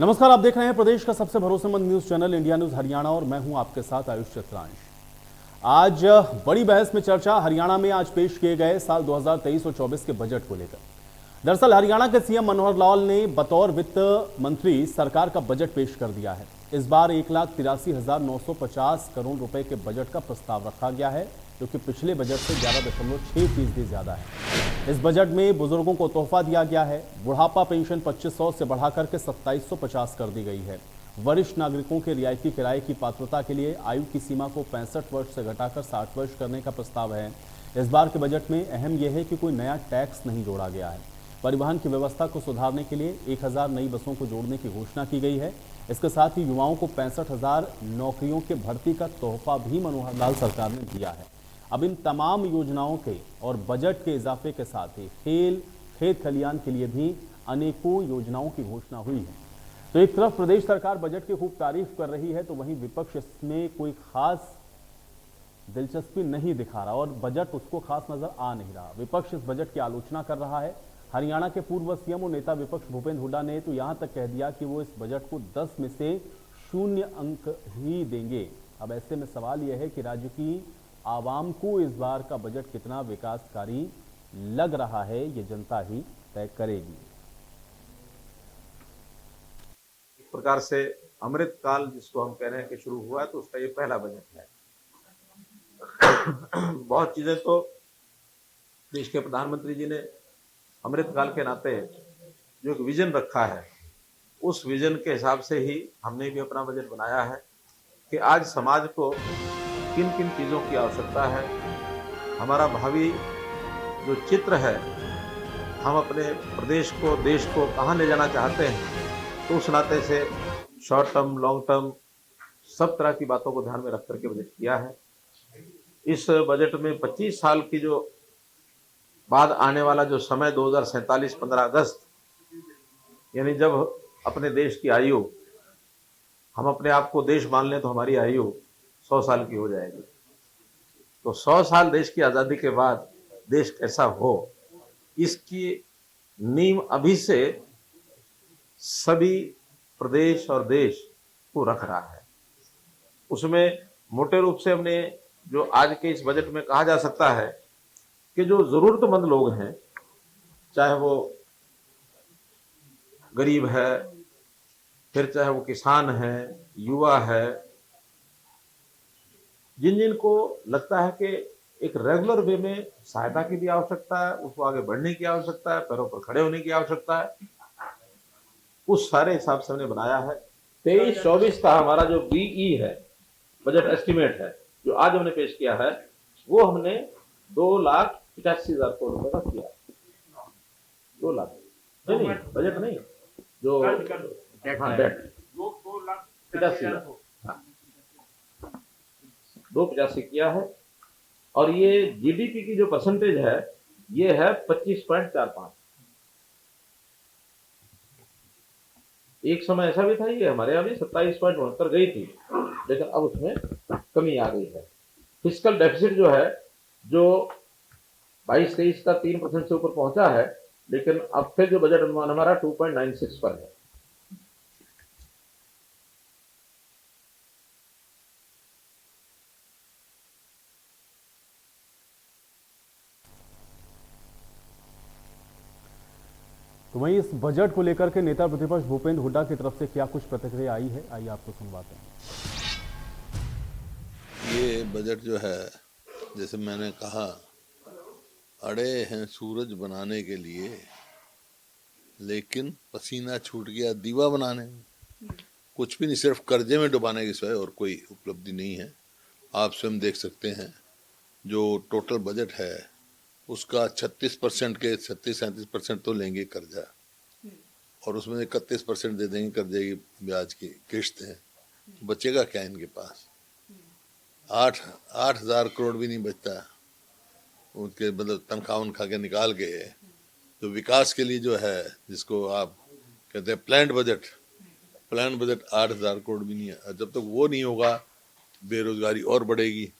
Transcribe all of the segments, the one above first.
नमस्कार, आप देख रहे हैं प्रदेश का सबसे भरोसेमंद news channel India news Haryana और मैं हूं आपके साथ आयुष चित्रांश। आज बड़ी बहस में चर्चा हरियाणा में आज पेश किए गए साल 2023 और 24 के बजट को लेकर। दरअसल हरियाणा के सीएम मनोहर लाल ने बतौर वित्त मंत्री सरकार का बजट पेश कर दिया है। इस बार 1,83,950 करोड़ रुपए के बजट का प्रस्ताव रखा गया है, जो कि पिछले बजट से 11.6% ज्यादा है। इस बजट में बुजुर्गों को तोहफा दिया गया है। बुढ़ापा पेंशन 2500 से बढ़ाकर के 2750 कर दी गई है। वरिष्ठ नागरिकों के रियायती किराए की पात्रता के लिए आयु की सीमा को 65 वर्ष से घटाकर 60 वर्ष करने का प्रस्ताव है। इस बार के बजट में अहम यह है कि कोई नया टैक्स नहीं जोड़ा गया है। परिवहन की व्यवस्था को सुधारने के लिए 1000 नई बसों को जोड़ने की घोषणा की गई है। इसके साथ ही युवाओं को 65,000 नौकरियों के भर्ती का तोहफा भी मनोहर लाल सरकार ने दिया है। अब इन तमाम योजनाओं के और बजट के इजाफे के साथ ही खेत खलियान के लिए भी अनेकों योजनाओं की घोषणा हुई है। तो एक तरफ प्रदेश सरकार बजट की खूब तारीफ कर रही है, तो वहीं विपक्ष इसमें कोई खास दिलचस्पी नहीं दिखा रहा और बजट उसको खास नजर आ नहीं रहा। विपक्ष इस बजट की आलोचना कर रहा है। हरियाणा के पूर्व सीएम और नेता विपक्ष भूपेंद्र हुड्डा ने तो यहां तक कह दिया कि वो इस बजट को 10 में से 0 अंक ही देंगे। अब ऐसे में सवाल यह है कि राज्य की आवाम को इस बार का बजट कितना विकासकारी लग रहा है, ये जनता ही तय करेगी। एक प्रकार से अमृत काल जिसको हम कह रहे हैं कि शुरू हुआ है, तो उसका ये पहला बजट है। बहुत चीजें तो देश के प्रधानमंत्री जी ने अमृत काल के नाते जो एक विजन रखा है, उस विजन के हिसाब से ही हमने भी अपना बजट बनाया है कि आज समाज को किन किन चीजों की आवश्यकता है, हमारा भावी जो चित्र है, हम अपने प्रदेश को, देश को कहाँ ले जाना चाहते हैं, तो उस नाते से शॉर्ट टर्म, लॉन्ग टर्म सब तरह की बातों को ध्यान में रख करके बजट किया है। इस बजट में 25 साल की जो बाद आने वाला जो समय 2047 15 अगस्त, यानी जब अपने देश की आयु, हम अपने आप को देश मान लें तो हमारी आयु 100 साल की हो जाएगी। तो 100 साल देश की आजादी के बाद देश कैसा हो, इसकी नींव अभी से सभी प्रदेश और देश को रख रहा है। उसमें मोटे रूप से हमने जो आज के इस बजट में कहा जा सकता है कि जो जरूरतमंद लोग हैं, चाहे वो गरीब है, फिर चाहे वो किसान है, युवा है, जिन जिन को लगता है कि एक रेगुलर वे में सहायता की भी आवश्यकता है, उसको आगे बढ़ने की आवश्यकता है, पैरों पर खड़े होने की आवश्यकता है, उस सारे हिसाब से हमने बनाया है। 23-24 का हमारा जो बीई है, बजट एस्टिमेट है, जो आज हमने पेश किया है, वो हमने 2,85,000 करोड़ रुपए का किया। 2 लाख नहीं, बजट नहीं, जो डेट 2,85,000, 285 किया है। और ये जीडीपी की जो परसेंटेज है, ये है 25.45। एक समय ऐसा भी था, ये हमारे यहाँ भी 27.69 गई थी, लेकिन अब उसमें कमी आ गई है। फिस्कल डेफिसिट जो है, जो 22-23 का 3% से ऊपर पहुंचा है, लेकिन अब फिर जो बजट अनुमान हमारा 2.96 पर है। तो वहीं इस बजट को लेकर के नेता प्रतिपक्ष भूपेंद्र हुड्डा की तरफ से क्या कुछ प्रतिक्रिया आई है, आइए आपको सुनवाते हैं। ये बजट जो है, जैसे मैंने कहा, अड़े हैं सूरज बनाने के लिए, लेकिन पसीना छूट गया दीवा बनाने में। कुछ भी नहीं, सिर्फ कर्जे में डुबाने के सिवाय और कोई उपलब्धि नहीं है। आप स्वयं देख सकते हैं, जो टोटल बजट है उसका 36% के 36-37% तो लेंगे कर्जा, और उसमें 31% दे देंगे कर्जे की ब्याज की किश्तें। बचेगा क्या इनके पास? 8,000 करोड़ भी नहीं बचता उनके, मतलब तनख्वाह उनखा के निकाल के। तो विकास के लिए जो है, जिसको आप कहते हैं प्लान्ड बजट 8,000 करोड़ भी नहीं है। जब तक वो नहीं होगा, बेरोजगारी और बढ़ेगी।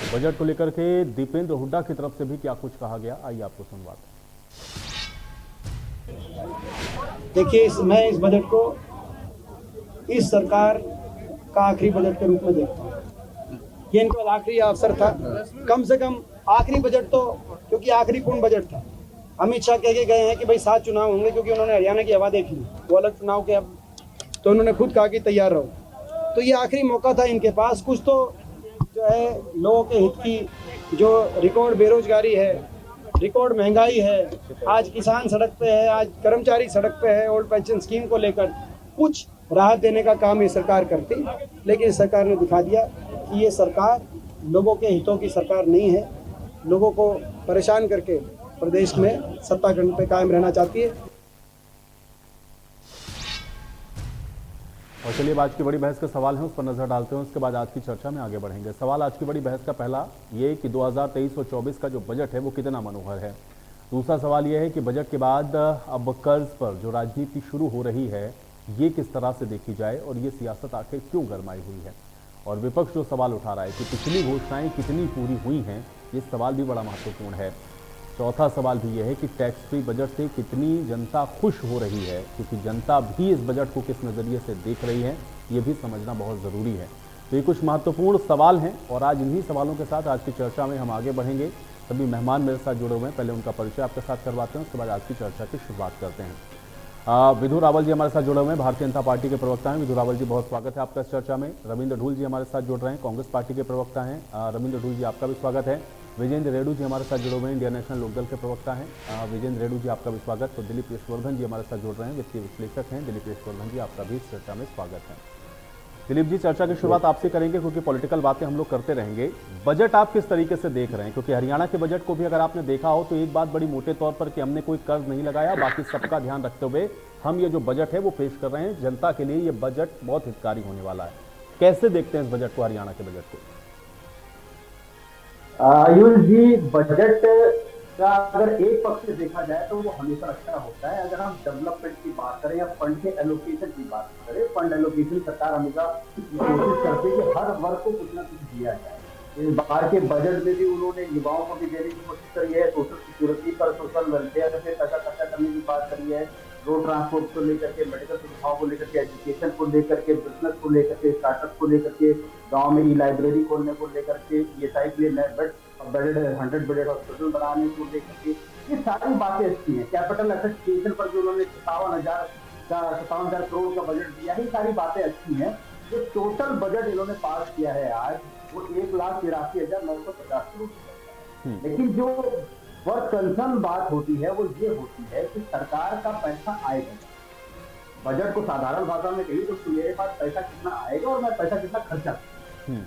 बजट को लेकर के दीपेंद्र हुड्डा की तरफ से भी क्या कुछ कहा गया, आइए आपको सुनवाते हैं। देखिए, मैं इस बजट को इस सरकार का आखिरी बजट के रूप में देखता हूँ। ये इनका आखिरी अवसर था, कम से कम आखिरी बजट तो, क्योंकि आखिरी पूर्ण बजट था। अमित शाह कह के गए हैं कि भाई 7 चुनाव होंगे, क्योंकि उन्होंने हरियाणा की हवा देखी, वो अलग चुनाव के, अब तो उन्होंने खुद कहा कि तैयार रहो। तो ये आखिरी मौका था इनके पास, कुछ तो जो है लोगों के हित की, जो रिकॉर्ड बेरोजगारी है, रिकॉर्ड महंगाई है, आज किसान सड़क पे है, आज कर्मचारी सड़क पे है, ओल्ड पेंशन स्कीम को लेकर कुछ राहत देने का काम ये सरकार करती, लेकिन सरकार ने दिखा दिया कि ये सरकार लोगों के हितों की सरकार नहीं है। लोगों को परेशान करके प्रदेश में सत्ता पे कायम रहना चाहती है। और चलिए आज की बड़ी बहस के सवाल हैं, उस पर नजर डालते हैं, उसके बाद आज की चर्चा में आगे बढ़ेंगे। सवाल आज की बड़ी बहस का पहला ये कि 2023 और 24 का जो बजट है वो कितना मनोहर है। दूसरा सवाल ये है कि बजट के बाद अब कर्ज पर जो राजनीति शुरू हो रही है ये किस तरह से देखी जाए और ये सियासत आखिर क्यों गरमाई हुई है। और विपक्ष जो सवाल उठा रहा है कि पिछली घोषणाएं कितनी पूरी हुई हैं, ये सवाल भी बड़ा महत्वपूर्ण है। चौथा सवाल भी यह है कि टैक्स फ्री बजट से कितनी जनता खुश हो रही है, क्योंकि जनता भी इस बजट को किस नज़रिए से देख रही है ये भी समझना बहुत ज़रूरी है। तो ये कुछ महत्वपूर्ण सवाल हैं और आज इन्हीं सवालों के साथ आज की चर्चा में हम आगे बढ़ेंगे। सभी मेहमान मेरे साथ जुड़े हुए हैं, पहले उनका परिचय आपके साथ करवाते हैं, उसके बाद आज की चर्चा की शुरुआत करते हैं। विधु रावल जी हमारे साथ जुड़े हुए हैं, भारतीय जनता पार्टी के प्रवक्ता हैं। विधु रावल जी बहुत स्वागत है आपका इस चर्चा में। रविंद्र ढूल जी हमारे साथ जुड़ रहे हैं, कांग्रेस पार्टी के प्रवक्ता हैं। रविंद्र ढूल जी आपका भी स्वागत है। विजेंद्र रेड्डू जी हमारे साथ जुड़े हुए हैं, इंडियन नेशनल लोकदल के प्रवक्ता हैं। विजेंद्र रेड्डू जी आपका भी स्वागत। तो दिलीप यशवर्धन जी हमारे साथ जुड़ रहे हैं, वित्तीय विश्लेषक हैं। दिलीप यशवर्धन जी आपका भी इस चर्चा में स्वागत है। दिलीप जी, चर्चा की शुरुआत आपसे करेंगे क्योंकि पॉलिटिकल बातें हम लोग करते रहेंगे। बजट आप किस तरीके से देख रहे हैं, क्योंकि हरियाणा के बजट को भी अगर आपने देखा हो तो एक बात बड़ी मोटे तौर पर कि हमने कोई कर्ज नहीं लगाया, बाकी सबका ध्यान रखते हुए हम ये जो बजट है वो पेश कर रहे हैं। जनता के लिए ये बजट बहुत हितकारी होने वाला है। कैसे देखते हैं इस बजट को, हरियाणा के बजट को? आयुष जी, बजट का अगर एक पक्ष से देखा जाए तो वो हमेशा अच्छा होता है। अगर हम डेवलपमेंट की बात करें या फंड के एलोकेशन की बात करें, फंड एलोकेशन सरकार हमेशा कोशिश करती है कि हर वर्ग को कुछ ना कुछ दिया जाए। इस बार के बजट में भी उन्होंने युवाओं को भी देने की कोशिश करी है, सोशल सिक्योरिटी पर, सोशल वेलफेयर पे पैसा खर्चा करने की बात करी है, रोड ट्रांसपोर्ट को लेकर के, मेडिकल सुविधाओं को लेकर के, एजुकेशन को लेकर के, बिजनेस को लेकर के, स्टार्टअप को लेकर के, गांव में ई लाइब्रेरी खोलने को लेकर के, ईएसआई के लिए नए बेड 100 बेडेड हॉस्पिटल बनाने को लेकर के, ये सारी बातें अच्छी हैं। कैपिटल एसेट क्रिएशन पर जो उन्होंने 57,000 करोड़ का बजट दिया है, ये सारी बातें अच्छी हैं। जो टोटल बजट इन्होंने पास किया है आज वो 1,83,950 करोड़। लेकिन जो वर्क कंसर्न बात होती है वो ये होती है कि सरकार का पैसा आएगा। बजट को साधारण भाषा में कही तो मेरे पास पैसा कितना आएगा और मैं पैसा कितना खर्चा करूंगा।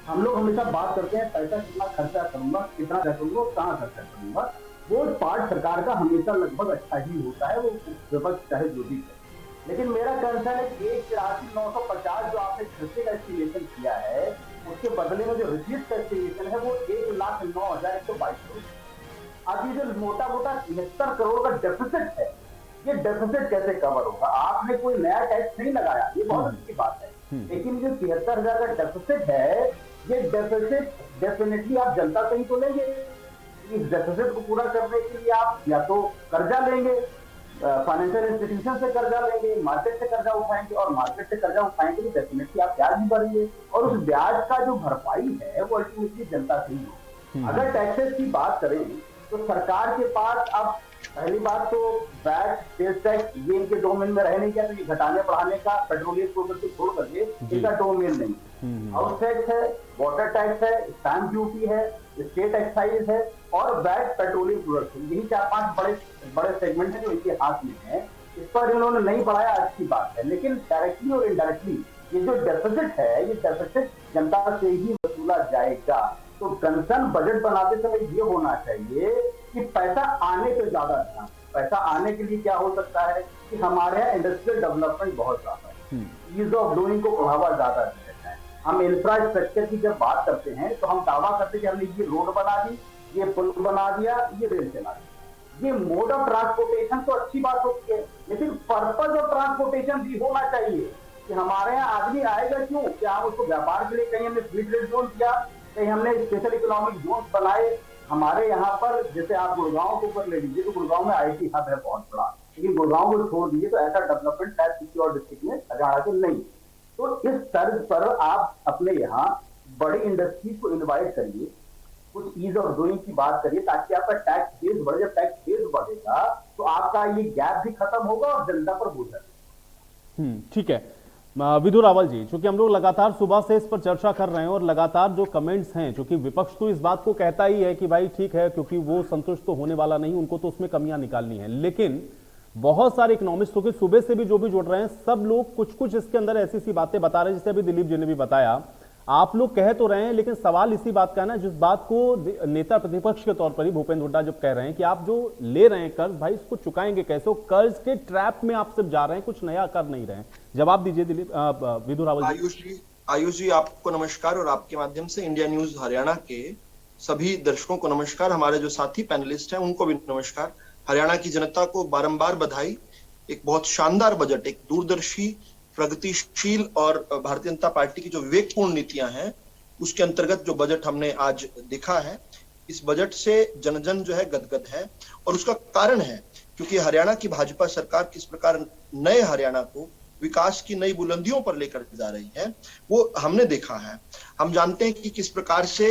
हम लोग हमेशा बात करते हैं पैसा कितना खर्चा करूंगा, कितना करूंगा, कहाँ खर्चा करूंगा। वो पार्ट सरकार का हमेशा लगभग अच्छा ही होता है, वो विपक्ष चाहे जो भी करे। लेकिन मेरा कंसर्न है कि 1,83,950 जो आपने खर्चे का एस्टिमेशन किया है, उसके बदले में जो रिसीट का एस्टिमेशन है वो 1,09,122 करोड़। अब ये जो मोटा मोटा 73 करोड़ का डेफिसिट है, ये डेफिसिट कैसे कवर होगा? आपने कोई नया टैक्स नहीं लगाया, ये बहुत अच्छी बात है, लेकिन जो 73,000 का डेफिसिट है, ये डेफिसिट डेफिनेटली आप जनता से ही तो लेंगे। इस डेफिसिट को पूरा करने के लिए आप या तो कर्जा लेंगे, फाइनेंशियल इंस्टीट्यूशन से कर्जा लेंगे, मार्केट से कर्जा उठाएंगे, और मार्केट से कर्जा उठाएंगे तो डेफिनेटली आप ब्याज भी भरेंगे, और उस ब्याज का जो भरपाई है वो अल्टीमेटली जनता से ही हो। अगर टैक्सेस की बात करें तो सरकार के पास अब पहली बात तो वैट, सेल्स टैक्स, ये इनके डोमेन में रह नहीं गया, तो ये घटाने बढ़ाने का पेट्रोलियम प्रोडक्ट को छोड़ करके इनका डोमेन नहीं। हाउस टैक्स है, वाटर टैक्स है, स्टैंप ड्यूटी है, स्टेट एक्साइज है और वैट पेट्रोलियम प्रोडक्ट, यही 4-5 बड़े सेगमेंट है जो इनके हाथ में है। इस पर इन्होंने नहीं बढ़ाया, अच्छी बात है, लेकिन डायरेक्टली और इनडायरेक्टली ये जो डेफिसिट है, ये डेफिसिट जनता से ही वसूला जाएगा। तो कंसर्न बजट बनाते समय ये होना चाहिए कि पैसा आने पे ज्यादा ध्यान। पैसा आने के लिए क्या हो सकता है कि हमारे यहाँ इंडस्ट्रियल डेवलपमेंट बहुत ज्यादा है, ईज ऑफ डूइंग को बढ़ावा ज्यादा देता है। हम इंफ्रास्ट्रक्चर की जब बात करते हैं तो हम दावा करते हैं कि हमने ये रोड बना दी, ये पुल बना दिया, ये रेल चला दी। ये मोड ऑफ ट्रांसपोर्टेशन तो अच्छी बात होती है, लेकिन पर्पज ऑफ ट्रांसपोर्टेशन भी होना चाहिए कि हमारे यहाँ आदमी आएगा क्यों? क्या हम उसको व्यापार के लिए कहीं हमने फ्री ट्रेड जोन किया, कहीं हमने स्पेशल इकोनॉमिक जोन बनाए। हमारे यहाँ पर जैसे आप गुड़गांव के ऊपर ले लीजिए तो गुड़गांव में आईटी हब है बहुत बड़ा, लेकिन गुड़गांव को छोड़ दीजिए तो ऐसा डेवलपमेंट शायद किसी और डिस्ट्रिक्ट में हरियाणा के नहीं। तो इस तर्ज पर आप अपने यहाँ बड़ी इंडस्ट्रीज को इन्वाइट करिए, कुछ ईज ऑफ डूइंग की बात करिए ताकि आपका टैक्स बेस बढ़े। जब टैक्स बेस बढ़ेगा तो आपका ये गैप भी खत्म होगा और जनता पर बोझ है। ठीक है विधु रावल जी, चूंकि हम लोग लगातार सुबह से इस पर चर्चा कर रहे हैं और लगातार जो कमेंट्स हैं, चूंकि विपक्ष तो इस बात को कहता ही है कि भाई ठीक है, क्योंकि वो संतुष्ट तो होने वाला नहीं, उनको तो उसमें कमियां निकालनी है, लेकिन बहुत सारे इकोनॉमिस्टों के सुबह से भी जो भी जुड़ रहे हैं, सब लोग कुछ कुछ इसके अंदर ऐसी सी बातें बता रहे हैं, जैसे अभी दिलीप जी ने भी बताया। आप लोग कह तो रहे हैं, लेकिन सवाल इसी बात का है ना, जिस बात को नेता प्रतिपक्ष के तौर पर ही भूपेंद्र हुड्डा जब कह रहे हैं कि आप जो ले रहे हैं कर्ज, भाई इसको चुकाएंगे कैसे? कर्ज के ट्रैप में आप सिर्फ जा रहे हैं, कुछ नया कर नहीं रहे हैं। जवाब दीजिए दिलीप विधु रावल जी। आयुष जी आपको नमस्कार और आपके माध्यम से इंडिया न्यूज हरियाणा के सभी दर्शकों को नमस्कार। हमारे जो साथी पैनलिस्ट हैं उनको भी नमस्कार। हरियाणा की जनता को बारंबार बधाई। एक बहुत शानदार बजट, एक दूरदर्शी, प्रगतिशील और भारतीय जनता पार्टी की जो विवेकपूर्ण नीतियां हैं उसके अंतर्गत जो बजट हमने आज देखा है, इस बजट से जन जन जो है गदगद है। और उसका कारण है क्योंकि हरियाणा की भाजपा सरकार किस प्रकार नए हरियाणा को विकास की नई बुलंदियों पर लेकर जा रही है वो हमने देखा है। हम जानते हैं कि किस प्रकार से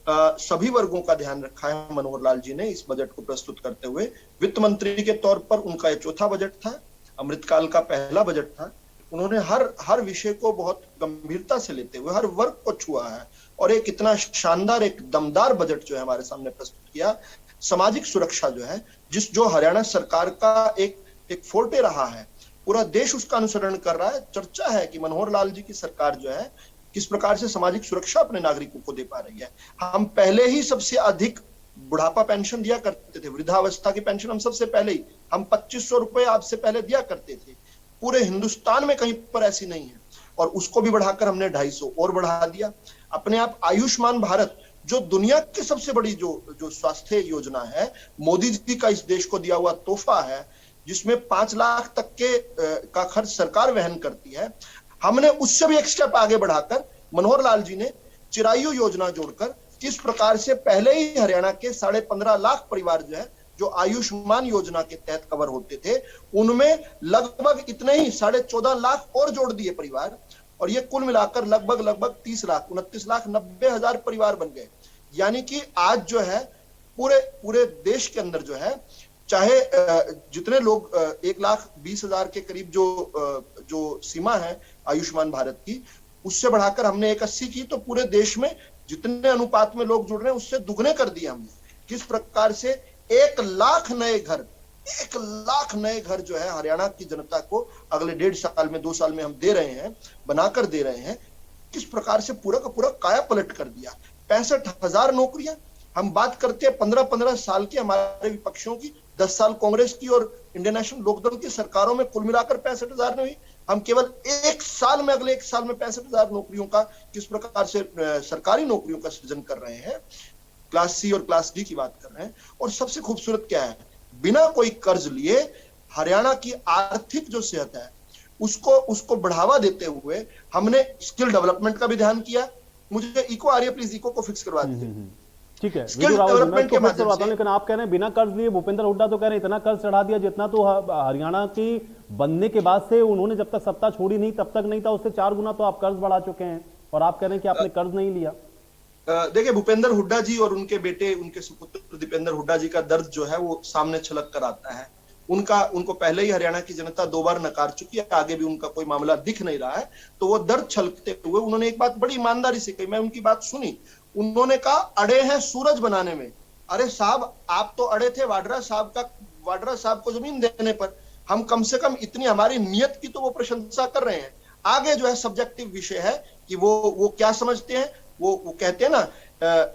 सभी वर्गों का ध्यान रखा है मनोहर लाल जी ने इस बजट को प्रस्तुत करते हुए। वित्त मंत्री के तौर पर उनका ये चौथा बजट था, अमृतकाल का पहला बजट था। उन्होंने हर विषय को बहुत गंभीरता से लेते हुए हर वर्ग को छुआ है और एक इतना शानदार, एक दमदार बजट जो है हमारे सामने प्रस्तुत किया। सामाजिक सुरक्षा जो है, जो हरियाणा सरकार का एक फोर्टे रहा है, पूरा देश उसका अनुसरण कर रहा है। चर्चा है कि मनोहर लाल जी की सरकार जो है किस प्रकार से सामाजिक सुरक्षा अपने नागरिकों को दे पा रही है। हम पहले ही सबसे अधिक बुढ़ापा पेंशन दिया करते थे, वृद्धावस्था की पेंशन हम सबसे पहले ही, हम 2500 रुपए आपसे पहले दिया करते थे। पूरे हिंदुस्तान में कहीं पर ऐसी नहीं है और उसको भी बढ़ाकर हमने 250 और बढ़ा दिया। अपने आप आयुष्मान भारत, जो दुनिया की सबसे बड़ी जो स्वास्थ्य योजना है, मोदी जी का इस देश को दिया हुआ तोहफा है, जिसमें 5 लाख तक का खर्च सरकार वहन करती है, हमने उससे भी एक स्टेप आगे बढ़ाकर मनोहर लाल जी ने चिरायु योजना जोड़कर किस प्रकार से पहले ही हरियाणा के 15.5 लाख परिवार जो है जो आयुष्मान योजना के तहत कवर होते थे, उनमें लगभग इतने ही 14.5 लाख और जोड़ दिए परिवार, और ये कुल मिलाकर लगभग 30 लाख 29,90,000 परिवार बन गए। यानी कि आज जो है पूरे देश के अंदर जो है, चाहे जितने लोग 1,20,000 के करीब जो सीमा है आयुष्मान भारत की, उससे बढ़ाकर हमने 180 की, तो पूरे देश में जितने अनुपात में लोग जुड़ रहे हैं उससे दुगने कर दिए हमने। किस प्रकार से 1 लाख नए घर जो है हरियाणा की जनता को अगले 1.5 साल में 2 साल में हम दे रहे हैं, बनाकर दे रहे हैं। किस प्रकार से पूरा का पूरा काया पलट कर दिया। 65,000 नौकरियां, हम बात करते हैं 15-15 साल की हमारे विपक्षियों की, 10 साल कांग्रेस की और इंडियन नेशनल लोकदल की सरकारों में कुल मिलाकर 65,000 नहीं हुई। हम केवल एक साल में, अगले 1 साल में 65,000 नौकरियों का किस प्रकार से सरकारी नौकरियों का सृजन कर रहे हैं। क्लास सी और क्लास डी की बात कर रहे हैं। और सबसे खूबसूरत क्या है, बिना कोई कर्ज लिए हरियाणा की आर्थिक जो सेहत है उसको बढ़ावा देते हुए हमने स्किल डेवलपमेंट का भी ध्यान किया। मुझे इको आ रही है, प्लीज इको को फिक्स करवा दीजिए। ठीक है, स्किल डेवलपमेंट के माध्यम से, लेकिन आप कह रहे हैं बिना कर्ज लिए। भूपेंद्र हुड्डा तो कह रहे हैं इतना कर्ज चढ़ा दिया जितना तो हरियाणा की बनने के बाद से उन्होंने जब तक सत्ता छोड़ी नहीं तब तक नहीं था, उससे 4 गुना तो आप कर्ज बढ़ा चुके हैं, और आप कह रहे हैं कि आपने कर्ज नहीं लिया। देखिए, भूपेंद्र हुड्डा जी और उनके बेटे, उनके सुपुत्र दीपेंद्र हुड्डा जी का दर्द जो है वो सामने छलक कर आता है। उनको पहले ही हरियाणा की जनता 2 बार नकार चुकी है, आगे भी उनका कोई मामला दिख नहीं रहा है। तो वो दर्द छलकते हुए उन्होंने एक बात बड़ी ईमानदारी से कही, मैं उनकी बात सुनी। उन्होंने कहा, अड़े हैं सूरज बनाने में। अरे साहब, आप तो अड़े थे वाड्रा साहब को जमीन देने पर। हम कम से कम इतनी हमारी नियत की तो वो प्रशंसा कर रहे हैं। आगे जो है सब्जेक्टिव विषय है कि वो क्या समझते हैं। वो कहते हैं ना,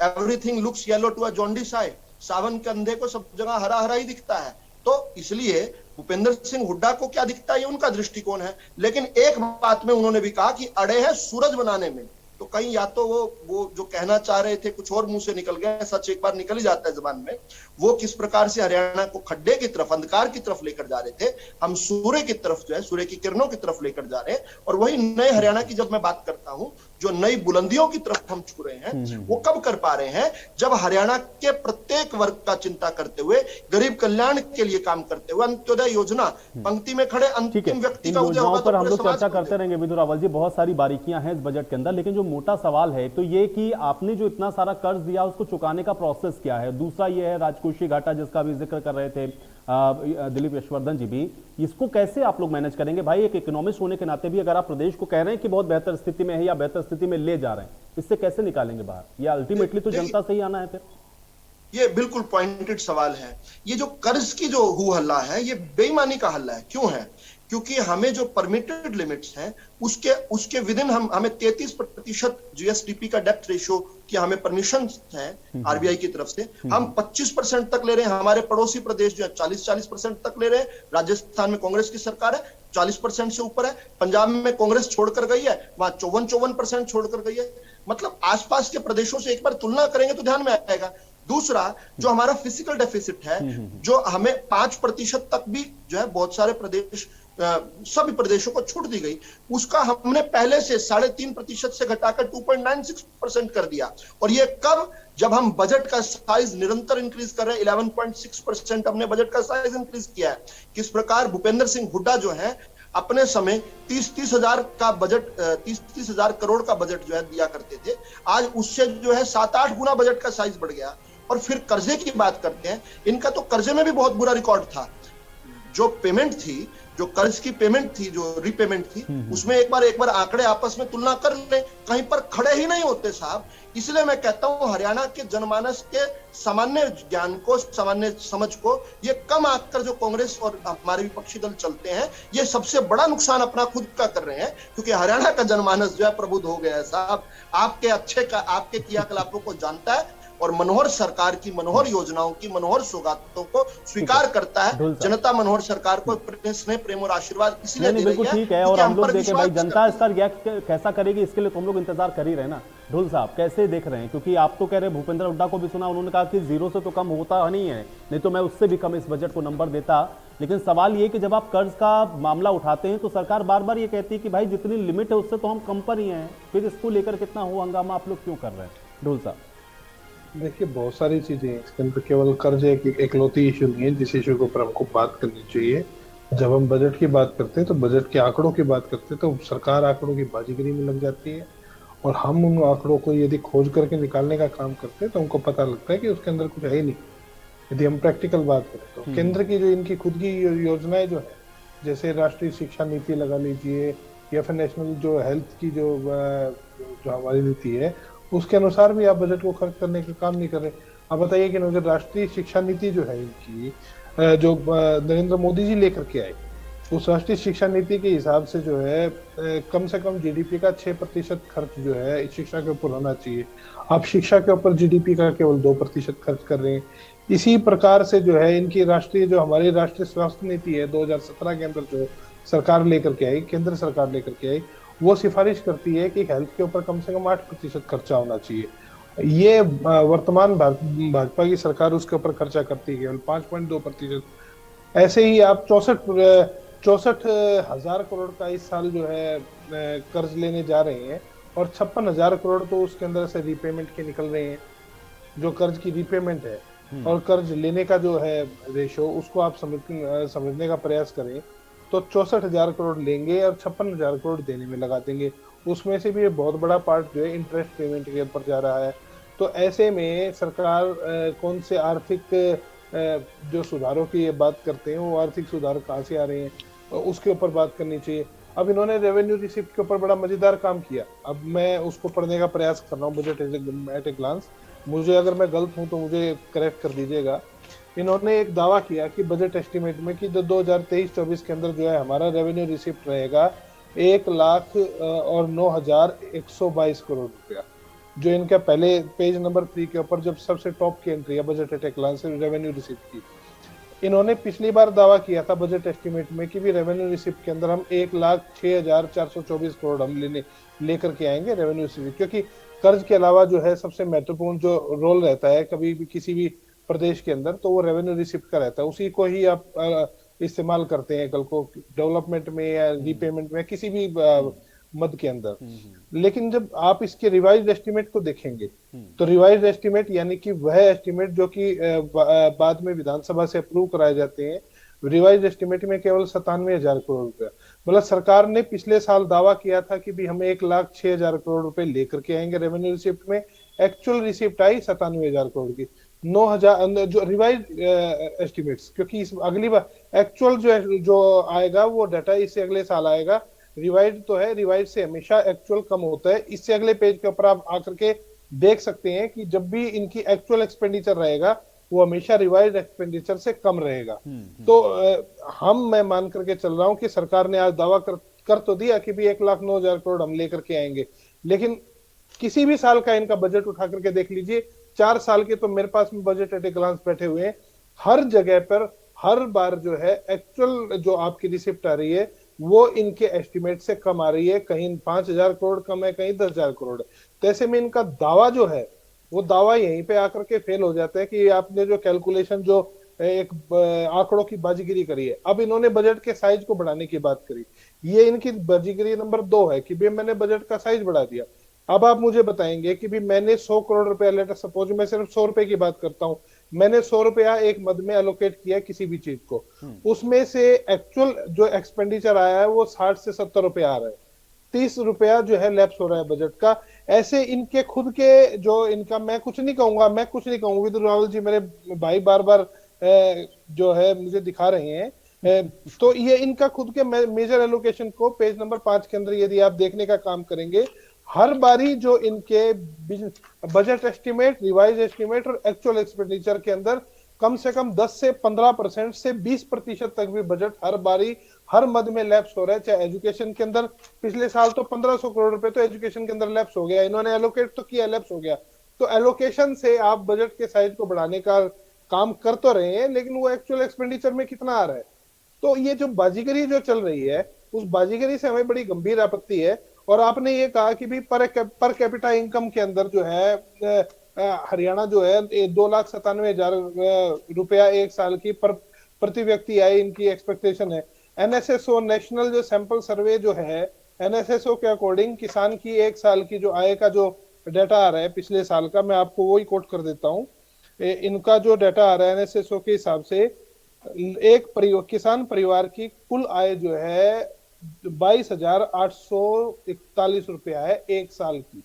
everything looks yellow to a jaundice eye, सावन के अंधे को सब जगह हरा हरा ही दिखता है। तो इसलिए भूपेंद्र सिंह हुड्डा को क्या दिखता है ये उनका दृष्टिकोण है। लेकिन एक बात में उन्होंने भी कहा कि अड़े हैं सूरज बनाने में। तो कहीं या तो वो जो कहना चाह रहे थे कुछ और मुंह से निकल गया, सच एक बार निकल ही जाता है जबान में। वो किस प्रकार से हरियाणा को खड्डे की तरफ, अंधकार की तरफ लेकर जा रहे थे, हम सूर्य की तरफ जो है, सूर्य की किरणों की तरफ लेकर जा रहे हैं। और वही नए हरियाणा की जब मैं बात करता हूं जो नई बुलंदियों की तरफ हम छू रहे हैं, वो कब कर पा रहे हैं? जब हरियाणा के प्रत्येक वर्ग का चिंता करते हुए, गरीब कल्याण के लिए काम करते हुए, अंत्योदय योजना, पंक्ति में खड़े ठीक है, अंतिम व्यक्ति इन का उदय योजनाओं होगा पर तो हम पूरे लोग समाज चर्चा को करते रहेंगे विदुर रावल जी। बहुत सारी बारीकियां हैं इस बजट के अंदर, लेकिन जो मोटा सवाल है तो ये कि आपने जो इतना सारा कर्ज दिया उसको चुकाने का प्रोसेस क्या है। दूसरा ये है राजकोषीय घाटा, जिसका भी जिक्र कर रहे थे दिलीप यशवर्धन जी भी, इसको कैसे आप लोग मैनेज करेंगे? भाई एक इकोनॉमिस्ट होने के नाते भी अगर आप प्रदेश को कह रहे हैं कि बहुत बेहतर स्थिति में है या बेहतर स्थिति में ले जा रहे हैं, इससे कैसे निकालेंगे बाहर? या अल्टीमेटली तो जनता से ही आना है फिर। ये बिल्कुल पॉइंटेड सवाल है। ये जो कर्ज की जो हु हल्ला है, ये बेईमानी का हल्ला है। क्यों है? क्योंकि हमें जो परमिटेड लिमिट्स हैं उसके विद इन हमें 33% जीएसडीपी का डेप्थ रेशियो की हमें परमिशन है आरबीआई की तरफ से। हम 25% तक ले रहे हैं। हमारे पड़ोसी प्रदेश जो है 40% तक ले रहे हैं। राजस्थान में कांग्रेस की सरकार है, 40% से ऊपर है। पंजाब में कांग्रेस छोड़कर गई है, वहां 54% छोड़कर गई है। मतलब आसपास के प्रदेशों से एक बार तुलना करेंगे तो ध्यान में आएगा। दूसरा, जो हमारा फिजिकल डेफिसिट है, जो हमें 5% तक भी जो है बहुत सारे प्रदेश, सभी प्रदेशों को छूट दी गई, उसका हमने पहले से 3.5% से घटाकर 2.96% कर दिया। और ये कब? जब हम बजट का साइज निरंतर इंक्रीज कर रहे हैं। 11.6% हमने बजट का साइज इंक्रीज किया है। किस प्रकार भूपेंद्र सिंह हुड्डा जो है अपने समय 30 हजार का बजट, 30 हजार करोड़ का बजट जो है दिया करते थे, आज उससे जो है 7-8 गुना बजट का साइज बढ़ गया। और फिर कर्जे की बात करते हैं, इनका तो कर्जे में भी बहुत बुरा रिकॉर्ड था। जो पेमेंट थी, जो कर्ज की पेमेंट थी, जो रीपेमेंट थी, उसमें एक बार आंकड़े आपस में तुलना कर लें, कहीं पर खड़े ही नहीं होते साहब। इसलिए मैं कहता हूं हरियाणा के जनमानस के सामान्य ज्ञान को, सामान्य समझ को ये कम आंककर जो कांग्रेस और हमारे विपक्षी दल चलते हैं, ये सबसे बड़ा नुकसान अपना खुद का कर रहे हैं। क्योंकि हरियाणा का जनमानस जो है प्रबुद्ध हो गया है साहब। आपके क्रियाकलापों को जानता है और मनोहर सरकार की मनोहर योजनाओं की मनोहर सौगातों को स्वीकार करता है। जनता मनोहर सरकार को स्नेह, प्रेम और आशीर्वाद इसलिए दे बिल्कुल रही है। ठीक है। और हम लोग देखें भाई जनता इसका रिएक्ट कैसा करेगी, इसके लिए तो हम लोग इंतजार कर ही रहे ना। ढोल साहब कैसे देख रहे हैं? क्योंकि आप तो कह रहे हैं, भूपेंद्र हुड्डा को भी सुना, उन्होंने कहा कि 0 से तो कम होता नहीं है, नहीं तो मैं उससे भी कम इस बजट को नंबर देता। लेकिन सवाल ये कि जब आप कर्ज का मामला उठाते हैं तो सरकार बार बार ये कहती है कि भाई जितनी लिमिट है उससे तो हम कम पर ही हैं, फिर इसको लेकर कितना हो हंगामा आप लोग क्यों कर रहे हैं? ढोल साहब देखिए, बहुत सारी चीजें हैं इसके अंदर, केवल कर्ज एक एकलौती इशू नहीं है जिस इशू के ऊपर हमको बात करनी चाहिए। जब हम बजट की बात करते हैं तो बजट के आंकड़ों की बात करते हैं तो सरकार आंकड़ों की बाजीगरी में लग जाती है, और हम उन आंकड़ों को यदि खोज करके निकालने का काम करते हैं तो हमको पता लगता है कि उसके अंदर कुछ है ही नहीं। यदि हम प्रैक्टिकल बात करें तो केंद्र की जो इनकी खुद की योजनाएं जो है, जैसे राष्ट्रीय शिक्षा नीति लगा लीजिए, या फिर नेशनल जो हेल्थ की जो हमारी नीति है, उसके अनुसार भी आप बजट को खर्च करने का काम नहीं कर रहे। आप बताइए कि अगर राष्ट्रीय शिक्षा नीति जो है इनकी, जो नरेंद्र मोदी जी लेकर के आए, उस राष्ट्रीय शिक्षा नीति के हिसाब से जो है कम से कम जीडीपी का 6% खर्च जो है शिक्षा के ऊपर होना चाहिए। आप शिक्षा के ऊपर जीडीपी का केवल 2% खर्च कर रहे हैं। इसी प्रकार से जो है इनकी हमारी राष्ट्रीय स्वास्थ्य नीति है 2017 के अंदर जो सरकार लेकर के आई, केंद्र सरकार लेकर के आई, वो सिफारिश करती है कि हेल्थ के ऊपर कम से कम 8% खर्चा होना चाहिए। ये वर्तमान भाजपा की सरकार उसके ऊपर खर्चा करती है केवल 5.2%। ऐसे ही आप 64 हजार करोड़ का इस साल जो है कर्ज लेने जा रहे हैं, और 56 हजार करोड़ तो उसके अंदर से रीपेमेंट के निकल रहे हैं। जो कर्ज की रीपेमेंट है और कर्ज लेने का जो है रेशो, उसको आप समझने का प्रयास करें तो 64 हजार करोड़ लेंगे और 56 हजार करोड़ देने में लगा देंगे। उसमें से भी बहुत बड़ा पार्ट जो है इंटरेस्ट पेमेंट के ऊपर जा रहा है। तो ऐसे में सरकार कौन से आर्थिक जो सुधारों की बात करते हैं, वो आर्थिक सुधार कहाँ से आ रहे हैं, उसके ऊपर बात करनी चाहिए। अब इन्होंने रेवेन्यू रिसिप्ट के ऊपर बड़ा मजेदार काम किया। अब मैं उसको पढ़ने का प्रयास कर रहा हूँ, बजट एट ए ग्लांस। मुझे अगर मैं गलत हूँ तो मुझे करेक्ट कर दीजिएगा। इन्होंने एक दावा किया कि बजट एस्टिमेट में कि 2023-24 के अंदर जो है हमारा रेवेन्यू रिसिप्ट रहेगा 1,09,122 करोड़ रुपया, जो इनका पहले पेज नंबर 3 के ऊपर जब सबसे टॉप की एंट्री है budget at a glance revenue receipt की। इन्होंने पिछली बार दावा किया था बजट एस्टिमेट में कि भी रेवेन्यू रिसिप्ट के अंदर हम 1,06,424 करोड़ हम लेकर के आएंगे रेवेन्यू रिसिप्ट, क्योंकि कर्ज के अलावा जो है सबसे महत्वपूर्ण जो रोल रहता है कभी भी किसी भी प्रदेश के अंदर, तो वो रेवेन्यू रिसिप्ट का रहता है। उसी को ही आप इस्तेमाल करते हैं कल को डेवलपमेंट में या रीपेमेंट में, किसी भी मद के अंदर। लेकिन जब आप इसके रिवाइज्ड एस्टिमेट को देखेंगे तो रिवाइज्ड एस्टिमेट यानी कि वह एस्टिमेट जो कि बाद में विधानसभा से अप्रूव कराए जाते हैं, रिवाइज्ड एस्टिमेट में केवल 97,000 करोड़ रुपया। मतलब सरकार ने पिछले साल दावा किया था कि भी हम 1,06,000 करोड़ रुपए लेकर के आएंगे रेवेन्यू रिसिप्ट में, एक्चुअल रिसिप्ट आई 97,000 करोड़ की। 9,000 जो रिवाइज्ड एस्टिमेट्स, क्योंकि इस अगली बार एक्चुअल जो आएगा वो डाटा इससे अगले साल आएगा, रिवाइज तो है, रिवाइज से हमेशा एक्चुअल कम होता है। इससे अगले पेज के ऊपर आप आकर के देख सकते हैं कि जब भी इनकी एक्चुअल एक्सपेंडिचर रहेगा वो हमेशा रिवाइज एक्सपेंडिचर से कम रहेगा। तो मैं मान करके चल रहा हूं कि सरकार ने आज दावा कर तो दिया कि भी 1,09,000 करोड़ हम लेकर के आएंगे, लेकिन किसी भी साल का इनका बजट उठा करके देख लीजिए, 4 साल के तो मेरे पास में बजट एट ए ग्लांस बैठे हुए हैं, हर जगह पर हर बार जो है एक्चुअल जो आपकी रिसिप्ट आ रही है वो इनके एस्टिमेट से कम आ रही है, कहीं 5,000 करोड़ कम है, कहीं 10,000 करोड़ है। तो ऐसे में इनका दावा जो है वो दावा यहीं पे आकर के फेल हो जाता है कि आपने जो कैलकुलेशन जो एक आंकड़ों की बाजीगिरी करी है। अब इन्होंने बजट के साइज को बढ़ाने की बात करी, ये इनकी बाजीगिरी नंबर 2 है कि भी मैंने बजट का साइज बढ़ा दिया। अब आप मुझे बताएंगे कि भी मैंने 100 करोड़ रुपया, लेटर सपोज मैं सिर्फ 100 रुपए की बात करता हूं, मैंने 100 रुपया एक मद में एलोकेट किया किसी भी चीज को, उसमें से एक्चुअल जो एक्सपेंडिचर आया है वो 60 से 70 रुपया आ रहा है, 30 रुपया जो है लैप्स हो रहा है बजट का। ऐसे इनके खुद के जो इनका, मैं कुछ नहीं कहूंगा विदुर रावल जी मेरे भाई बार बार जो है मुझे दिखा रहे हैं, तो ये इनका खुद के मेजर एलोकेशन को पेज नंबर 5 के अंदर यदि आप देखने का काम करेंगे, हर बारी जो इनके बजट एस्टिमेट, रिवाइज एस्टिमेट और एक्चुअल एक्सपेंडिचर के अंदर कम से कम 10 से 15% से 20% तक भी बजट हर बारी हर मद में लैप्स हो रहा है। चाहे एजुकेशन के अंदर पिछले साल तो 1,500 करोड़ रुपए तो एजुकेशन के अंदर लैप्स हो गया, इन्होंने एलोकेट तो किया, लैप्स हो गया। तो एलोकेशन से आप बजट के साइज को बढ़ाने का काम कर तो रहे हैं, लेकिन वो एक्चुअल एक्सपेंडिचर में कितना आ रहा है। तो ये जो बाजीगरी जो चल रही है उस बाजीगरी से हमें बड़ी गंभीर आपत्ति है। और आपने ये कहा कि भी पर कैपिटा इनकम के अंदर जो है हरियाणा जो है 2,97,000 रुपया एक साल की प्रति व्यक्ति आय इनकी एक्सपेक्टेशन है। एनएसएसओ नेशनल जो सैंपल सर्वे जो है, एनएसएसओ के अकॉर्डिंग किसान की एक साल की जो आय का जो डाटा आ रहा है पिछले साल का, मैं आपको वही कोट कर देता हूँ। इनका जो डाटा आ रहा है एनएसएसओ के हिसाब से, एक किसान परिवार की कुल आय जो है 22,841 रुपया है एक साल की,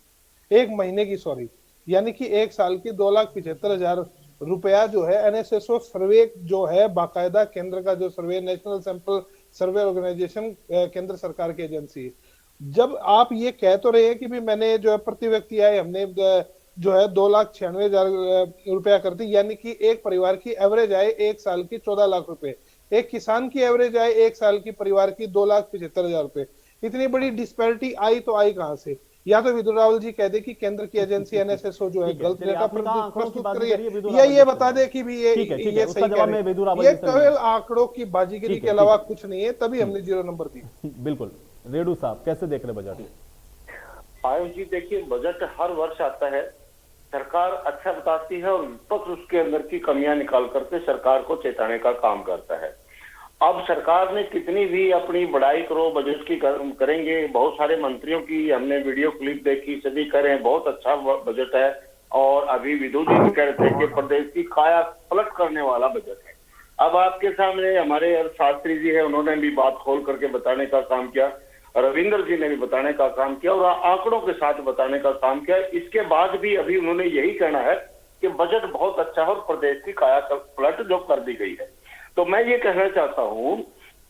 एक महीने की, सॉरी, यानी कि एक साल की 2,75,000 रुपया जो है एनएसएसओ सर्वे जो है, बाकायदा केंद्र का जो सर्वे, नेशनल सैंपल सर्वे ऑर्गेनाइजेशन केंद्र सरकार की एजेंसी। जब आप ये कह तो रहे हैं कि भी मैंने जो है प्रति व्यक्ति आय हमने जो है 2,96,000 रुपया कर दी, यानी कि एक परिवार की एवरेज आय एक साल की 14 लाख रुपए, एक किसान की एवरेज आय एक साल की परिवार की 2,75,000 रुपए। इतनी बड़ी डिस्पैरिटी आई तो आई कहां से? या तो विदुर रावल जी कह दे कि केंद्र की एजेंसी एनएसएसओ जो है गलत डेटा प्रस्तुत कर रही है, या ये बता दे कि भी ये सही कह रहे हैं। ये केवल आंकड़ों की बाजीगिरी के अलावा कुछ नहीं है, तभी हमने 0 नंबर दी। बिल्कुल। रेडू साहब कैसे देख रहे बजट? आयुष जी देखिए, बजट हर वर्ष आता है, सरकार अच्छा बताती है और विपक्ष उसके अंदर की कमियां निकाल करके सरकार को चेताने का काम करता है। अब सरकार ने कितनी भी अपनी बड़ाई करो बजट की करेंगे, बहुत सारे मंत्रियों की हमने वीडियो क्लिप देखी, सभी कह रहे हैं बहुत अच्छा बजट है, और अभी विधु जी भी कह रहे थे कि प्रदेश की काया पलट करने वाला बजट है। अब आपके सामने हमारे शास्त्री जी है, उन्होंने भी बात खोल करके बताने का काम किया, रविंद्र जी ने भी बताने का काम किया और आंकड़ों के साथ बताने का काम किया। इसके बाद भी अभी उन्होंने यही कहना है कि बजट बहुत अच्छा है और प्रदेश की काया पलट जो कर दी गई है। तो मैं ये कहना चाहता हूं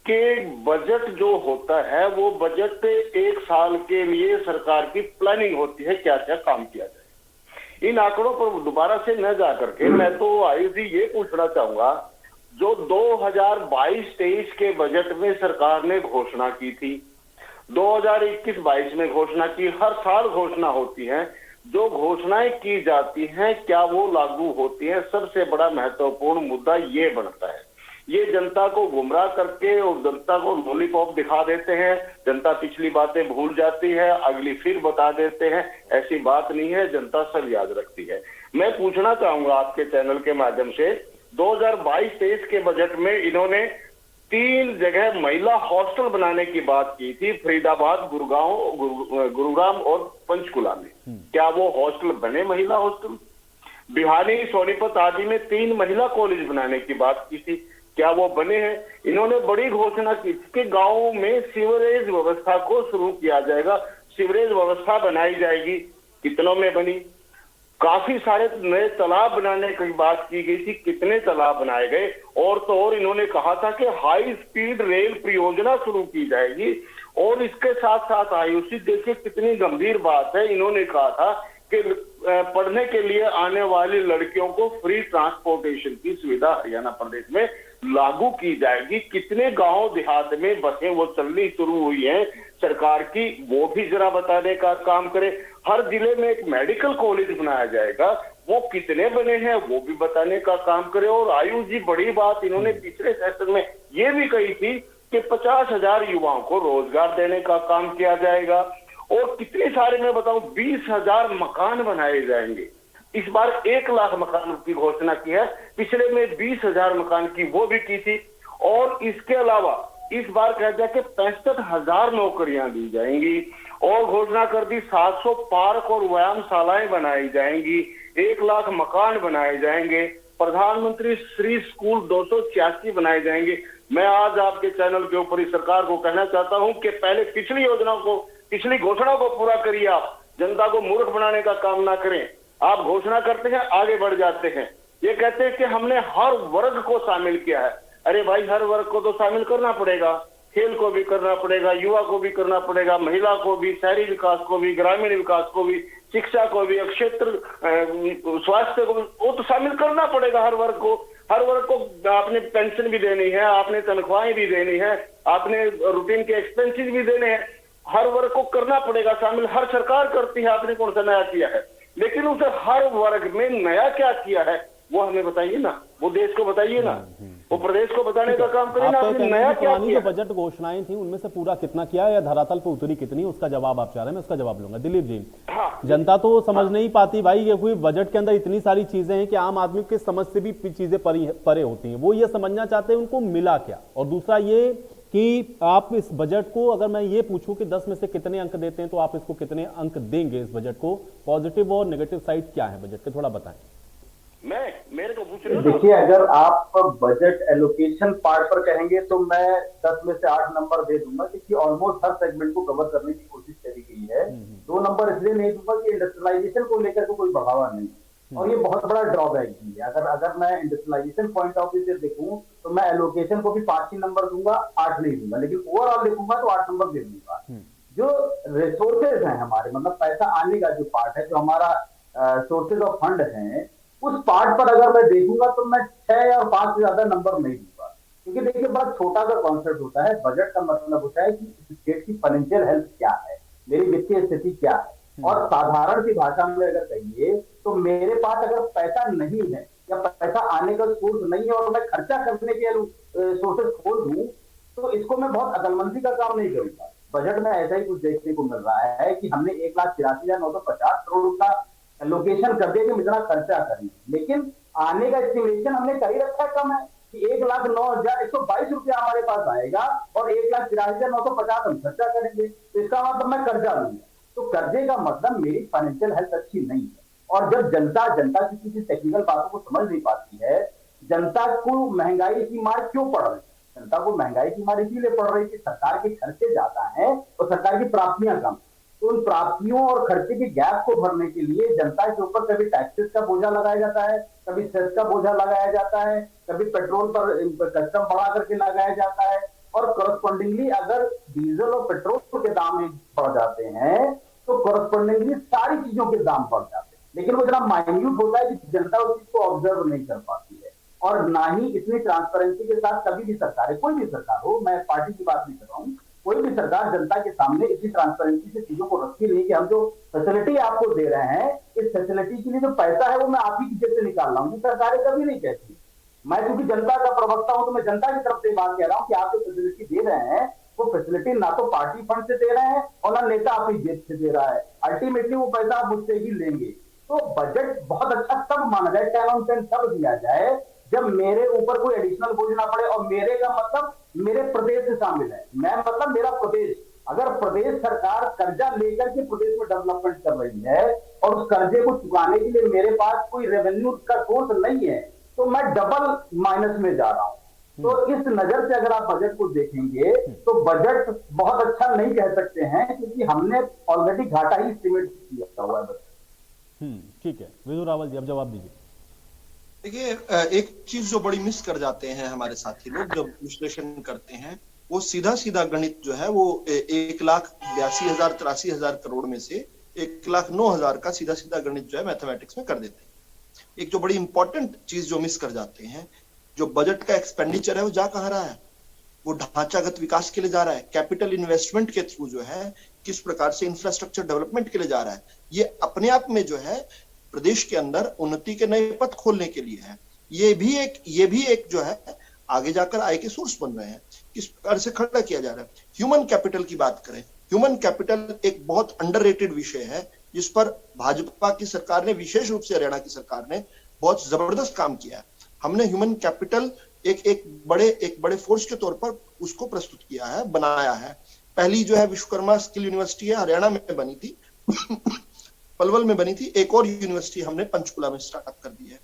कि बजट जो होता है वो बजट एक साल के लिए सरकार की प्लानिंग होती है, क्या क्या काम किया जाए। इन आंकड़ों पर दोबारा से न जा करके मैं तो आयुष जी ये पूछना चाहूंगा, जो 2022-23 के बजट में सरकार ने घोषणा की थी, 2021-22 में घोषणा की, हर साल घोषणा होती है, जो घोषणाएं की जाती हैं क्या वो लागू होती हैं? सबसे बड़ा महत्वपूर्ण मुद्दा ये बनता है। ये जनता को गुमराह करके और जनता को लॉलीपॉप दिखा देते हैं, जनता पिछली बातें भूल जाती है, अगली फिर बता देते हैं। ऐसी बात नहीं है, जनता सब याद रखती है। मैं पूछना चाहूंगा आपके चैनल के माध्यम से, 2022-23 के बजट में इन्होंने 3 जगह महिला हॉस्टल बनाने की बात की थी, फरीदाबाद, गुरुग्राम और पंचकुला में। क्या वो हॉस्टल बने, महिला हॉस्टल? बिहानी, सोनीपत आदि में 3 महिला कॉलेज बनाने की बात की थी, क्या वो बने हैं? इन्होंने बड़ी घोषणा की थी कि गांवों में सीवरेज व्यवस्था को शुरू किया जाएगा, सीवरेज व्यवस्था बनाई जाएगी। कितनों में बनी? काफी सारे नए तालाब बनाने की बात की गई थी, कितने तालाब बनाए गए? और तो और इन्होंने कहा था कि हाई स्पीड रेल परियोजना शुरू की जाएगी। और इसके साथ साथ आयुषी, देखिए कितनी गंभीर बात है, इन्होंने कहा था कि पढ़ने के लिए आने वाली लड़कियों को फ्री ट्रांसपोर्टेशन की सुविधा हरियाणा प्रदेश में लागू की जाएगी। कितने गांव देहात में बसें वो चलनी शुरू हुई हैं सरकार की, वो भी जरा बताने का काम करे। हर जिले में एक मेडिकल कॉलेज बनाया जाएगा, वो कितने बने हैं वो भी बताने का काम करे। और आयुष जी, बड़ी बात इन्होंने पिछले सेशन में ये भी कही थी कि 50,000 युवाओं को रोजगार देने का काम किया जाएगा। और कितने सारे, मैं बताऊं, 20,000 मकान बनाए जाएंगे। इस बार 1 लाख मकान की घोषणा की है, पिछले में 20,000 मकान की वो भी की थी। और इसके अलावा इस बार कह दिया कि 65,000 नौकरियां दी जाएंगी। और घोषणा कर दी 700 पार्क और व्यायामशालाएं बनाई जाएंगी, 1 लाख मकान बनाए जाएंगे, प्रधानमंत्री श्री स्कूल 286 बनाए जाएंगे। मैं आज आपके चैनल के ऊपर इस सरकार को कहना चाहता हूं कि पहले पिछली योजनाओं को, पिछली घोषणाओं को पूरा करिए। आप जनता को मूर्ख बनाने का काम ना करें। आप घोषणा करते हैं, आगे बढ़ जाते हैं, ये कहते हैं कि हमने हर वर्ग को शामिल किया है। अरे भाई, हर वर्ग को तो शामिल करना पड़ेगा, खेल को भी करना पड़ेगा, युवा को भी करना पड़ेगा, महिला को भी, शहरी विकास को भी, ग्रामीण विकास को भी, शिक्षा को भी, क्षेत्र स्वास्थ्य को भी, वो तो शामिल करना पड़ेगा हर वर्ग को। हर वर्ग को आपने पेंशन भी देनी है, आपने तनख्वाहें भी देनी है, आपने रूटीन के एक्सपेंसेस भी देने हैं, हर वर्ग को करना पड़ेगा शामिल। हर सरकार करती है, आपने कौन सा नया किया है? लेकिन उसे हर वर्ग में नया क्या किया है वो हमें बताइए ना, वो देश को बताइए ना, वो प्रदेश को बताने का काम करें ना, आपने नया क्या किया? जो बजट घोषणाएं थी उनमें से पूरा कितना किया या धरातल पर उतरी कितनी, उसका जवाब आप चाह रहे हैं, मैं उसका जवाब लूंगा। दिलीप जी, जनता तो समझ नहीं पाती भाई, ये कोई बजट के अंदर इतनी सारी चीजें हैं कि आम आदमी के समझ से भी चीजें परे होती हैं। वो ये समझना चाहते हैं उनको मिला क्या। और दूसरा ये कि आप इस बजट को, अगर मैं ये पूछूं कि 10 में से कितने अंक देते हैं तो आप इसको कितने अंक देंगे इस बजट को? पॉजिटिव और नेगेटिव साइड क्या है बजट के, थोड़ा बताएं। मेरे को पूछ रहे हो? देखिए, अगर आप बजट एलोकेशन पार्ट पर कहेंगे तो मैं 10 में से 8 नंबर दे दूंगा, क्योंकि ऑलमोस्ट हर सेगमेंट को कवर करने की कोशिश करी गई है। 2 नंबर इसलिए नहीं दूंगा कि इंडस्ट्रियलाइजेशन को लेकर कोई बढ़ावा नहीं, और ये बहुत बड़ा ड्रॉबैक भी है। अगर मैं इंडस्ट्रियलाइजेशन पॉइंट ऑफ व्यू से देखूं तो मैं एलोकेशन को भी 5 ही नंबर दूंगा, 8 नहीं दूंगा, लेकिन ओवरऑल देखूंगा तो 8 नंबर दे दूंगा। जो रिसोर्सेज हैं हमारे, मतलब पैसा आने का जो पार्ट है, जो हमारा सोर्सेज ऑफ फंड है, उस पार्ट पर अगर मैं देखूंगा तो मैं 6 और 5 से ज्यादा नंबर नहीं दूंगा। क्योंकि देखिए, बड़ा छोटा सा कॉन्सेप्ट होता है। बजट का मतलब होता है कि स्टेट की फाइनेंशियल हेल्थ क्या है, मेरी वित्तीय स्थिति क्या है। और साधारण सी भाषा में अगर कहिए तो मेरे पास अगर पैसा नहीं है या पैसा आने का सोर्स नहीं है और मैं खर्चा करने के सोर्सेज खोल दूं, तो इसको मैं बहुत अकलमंदी का काम नहीं करूंगा। बजट में ऐसा ही कुछ देखने को मिल रहा है कि हमने 1,83,950 करोड़ का लोकेशन कर दिया कि इतना खर्चा करें, लेकिन आने का एस्टिमेशन हमने कर ही रखा है कम है कि 1,09,122 रुपया हमारे पास आएगा और 1,83,950 हम खर्चा करेंगे। तो इसका मतलब मैं कर्जा लूंगा, तो कर्जे का मतलब मेरी फाइनेंशियल हेल्थ अच्छी नहीं है। और जब जनता की किसी टेक्निकल बातों को समझ नहीं पाती है, जनता को महंगाई की मार क्यों पड़ रही है? जनता को महंगाई की मार इसीलिए पड़ रही है कि सरकार के खर्चे ज्यादा हैं और सरकार की प्राप्तियां कम। तो उन प्राप्तियों और खर्चे के गैप को भरने के लिए जनता के ऊपर कभी टैक्सेस का बोझा लगाया जाता है, कभी सेस का बोझा लगाया जाता है, कभी पेट्रोल पर कस्टम बढ़ा करके लगाया जाता है, और करस्पॉन्डिंगली अगर डीजल और पेट्रोल के दाम बढ़ जाते हैं तो करस्पॉन्डिंगली सारी चीजों के दाम बढ़ जाते हैं। लेकिन वो इतना माइन्यूट होता है कि जनता उस चीज को ऑब्जर्व नहीं कर पाती है। और ना ही इतनी ट्रांसपेरेंसी के साथ कभी भी सरकार है, कोई भी सरकार हो, मैं पार्टी की बात नहीं कर रहा हूँ, कोई भी सरकार जनता के सामने इतनी ट्रांसपेरेंसी से चीजों को रखती नहीं कि हम जो फैसिलिटी आपको दे रहे हैं, इस फैसिलिटी के लिए जो पैसा है वो मैं आप ही की जेब से निकाल रहा हूँ। सरकारें कभी नहीं कहती। मैं क्योंकि जनता का प्रवक्ता हूं तो मैं जनता की तरफ से बात कह रहा हूं कि आप जो फैसिलिटी दे रहे हैं वो फैसिलिटी ना तो पार्टी फंड से दे रहे हैं और ना नेता आपकी जेब से दे रहा है। अल्टीमेटली वो पैसा आप मुझसे ही लेंगे। तो बजट बहुत अच्छा तब माना जाए, 10 on 10 तब दिया जाए जब मेरे ऊपर कोई एडिशनल बोझ ना पड़े। और मेरे का मतलब मेरे प्रदेश से शामिल है। मैं मतलब मेरा प्रदेश, अगर प्रदेश सरकार कर्जा लेकर के प्रदेश में डेवलपमेंट कर रही है और उस कर्जे को चुकाने के लिए मेरे पास कोई रेवेन्यू का सोर्स नहीं है, तो मैं डबल माइनस में जा रहा हूं। तो इस नजर से अगर आप बजट को देखेंगे तो बजट बहुत अच्छा नहीं कह सकते हैं, क्योंकि हमने ऑलरेडी घाटा ही एस्टिमेट किया हुआ है। ठीक है, विदुर रावल जी, अब जवाब दीजिए। देखिए, एक चीज जो बड़ी मिस कर जाते हैं हमारे साथी लोग जब विश्लेषण करते हैं, वो सीधा सीधा गणित जो है वो 1,82,000-83,000 करोड़ में से 1,09,000 का सीधा सीधा गणित जो है मैथमेटिक्स में कर देते हैं। एक जो बड़ी इंपॉर्टेंट चीज जो मिस कर जाते हैं, जो बजट का एक्सपेंडिचर है वो जा कहां रहा है? वो ढांचागत विकास के लिए जा रहा है, कैपिटल इन्वेस्टमेंट के थ्रू जो है किस प्रकार से इंफ्रास्ट्रक्चर डेवलपमेंट के लिए जा रहा है। ये अपने आप में जो है प्रदेश के अंदर उन्नति के नए पथ खोलने के लिए है। ये भी एक जो है आगे जाकर आय के सोर्स बन रहे हैं। किस प्रकार से खड़ा किया जा रहा है। ह्यूमन कैपिटल की बात करें, ह्यूमन कैपिटल एक बहुत अंडररेटेड विषय है, जिस पर भाजपा की सरकार ने, विशेष रूप से हरियाणा की सरकार ने बहुत जबरदस्त काम किया है। हमने ह्यूमन कैपिटल एक बड़े फोर्स के तौर पर उसको प्रस्तुत किया है, बनाया है। पहली जो है विश्वकर्मा स्किल यूनिवर्सिटी है, हरियाणा में बनी थी पलवल में बनी थी। एक और यूनिवर्सिटी हमने पंचकुला में स्टार्टअप कर दी है।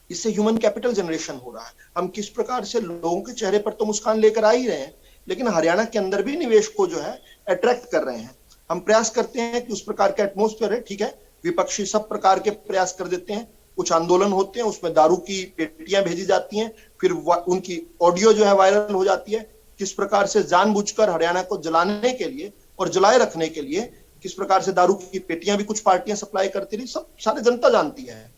इससे ह्यूमन कैपिटल जनरेशन हो रहा है। हम किस प्रकार से लोगों के चेहरे पर तो मुस्कान लेकर आ ही रहे हैं, लेकिन हरियाणा के अंदर भी निवेश को जो है अट्रैक्ट कर रहे हैं। हम प्रयास करते हैं कि उस प्रकार का एटमोस्फेयर है, ठीक है, विपक्षी सब प्रकार के प्रयास कर देते हैं। कुछ आंदोलन होते हैं, उसमें दारू की पेटियां भेजी जाती हैं, फिर उनकी ऑडियो जो है वायरल हो जाती है। किस प्रकार से जानबूझकर हरियाणा को जलाने के लिए और जलाए रखने के लिए किस प्रकार से दारू की पेटियां भी कुछ पार्टियां सप्लाई करती रही, सब सारी जनता जानती है।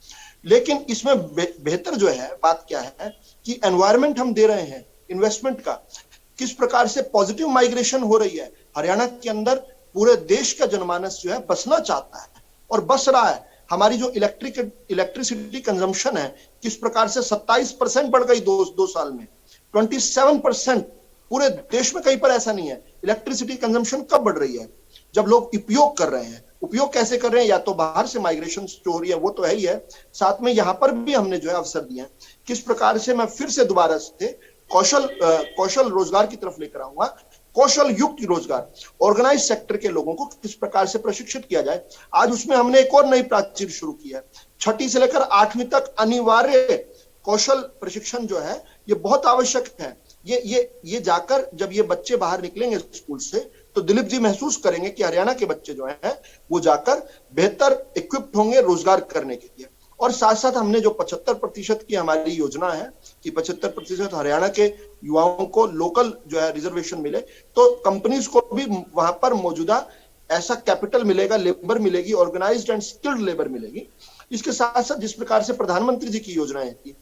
लेकिन इसमें बेहतर जो है बात क्या है कि एनवायरनमेंट हम दे रहे हैं इन्वेस्टमेंट का, किस प्रकार से पॉजिटिव माइग्रेशन हो रही है। हरियाणा के अंदर पूरे देश का जनमानस जो है बसना चाहता है और बस रहा है। हमारी जो इलेक्ट्रिसिटी कंजम्पशन है किस प्रकार से 27% बढ़ गई दो साल में, 27%। पूरे देश में कहीं पर ऐसा नहीं है। इलेक्ट्रिसिटी कंजम्पशन कब बढ़ रही है? जब लोग उपयोग कर रहे हैं। उपयोग कैसे कर रहे हैं? या तो बाहर से माइग्रेशन जो हो रही है वो तो है ही है, साथ में यहां पर भी हमने जो है अवसर दिए हैं। किस प्रकार से मैं फिर से दोबारा से कौशल रोजगार की तरफ लेकर आऊंगा। कौशल युक्त रोजगार, ऑर्गेनाइज सेक्टर के लोगों को किस प्रकार से प्रशिक्षित किया जाए। आज उसमें हमने एक और नई प्राचीर शुरू की है। 6ठी से लेकर 8वीं तक अनिवार्य कौशल प्रशिक्षण जो है ये बहुत आवश्यक है। ये जाकर जब ये बच्चे बाहर निकलेंगे स्कूल से, तो दिलीप जी महसूस करेंगे कि हरियाणा के बच्चे जो हैं वो जाकर बेहतर इक्विप्ड होंगे रोजगार करने के लिए। और साथ साथ हमने जो 75% की हमारी योजना है कि 75% हरियाणा के युवाओं को लोकल जो है रिजर्वेशन मिले, तो कंपनीज को भी वहां पर मौजूदा ऐसा कैपिटल मिलेगा, लेबर मिलेगी, ऑर्गेनाइज्ड एंड स्किल्ड लेबर मिलेगी। इसके साथ साथ जिस प्रकार से प्रधानमंत्री जी की योजनाएं थी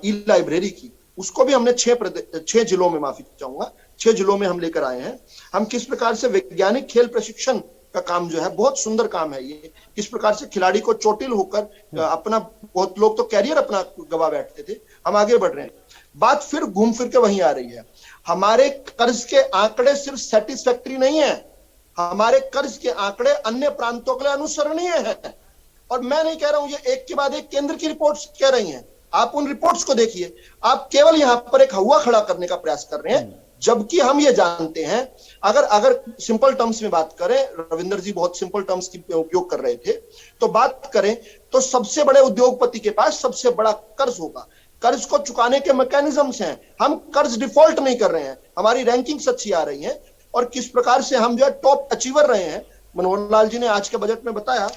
ई लाइब्रेरी की, उसको भी हमने 6 जिलों में, माफी चाहूंगा, 6 जिलों में हम लेकर आए हैं। हम किस प्रकार से वैज्ञानिक खेल प्रशिक्षण का काम जो है, बहुत सुंदर काम है ये, किस प्रकार से खिलाड़ी को चोटिल होकर अपना, बहुत लोग तो कैरियर अपना गवा बैठते थे, हम आगे बढ़ रहे हैं। बात फिर घूम फिर के वहीं आ रही है। हमारे कर्ज के आंकड़े सिर्फ सेटिस्फैक्टरी नहीं है, हमारे कर्ज के आंकड़े अन्य प्रांतों के लिए अनुसरणीय है। और मैं नहीं कह रहा हूं, ये एक के बाद एक केंद्र की रिपोर्ट्स कह रही हैं। आप उन रिपोर्ट्स को देखिए, आप केवल यहां पर एक हवा खड़ा करने का प्रयास कर रहे हैं, जबकि हम ये जानते हैं, अगर सिंपल टर्म्स में बात करें, रविंदर जी बहुत सिंपल टर्म्स की उपयोग कर रहे थे, तो बात करें तो सबसे बड़े उद्योगपति के पास सबसे बड़ा कर्ज होगा। कर्ज को चुकाने के मैकेनिज्म्स हैं। हम कर्ज डिफॉल्ट नहीं कर रहे हैं, हमारी रैंकिंग्स अच्छी आ रही हैं और किस प्रकार से हम जो है टॉप अचीवर रहे हैं। मनोहर लाल जी ने आज के बजट में बताया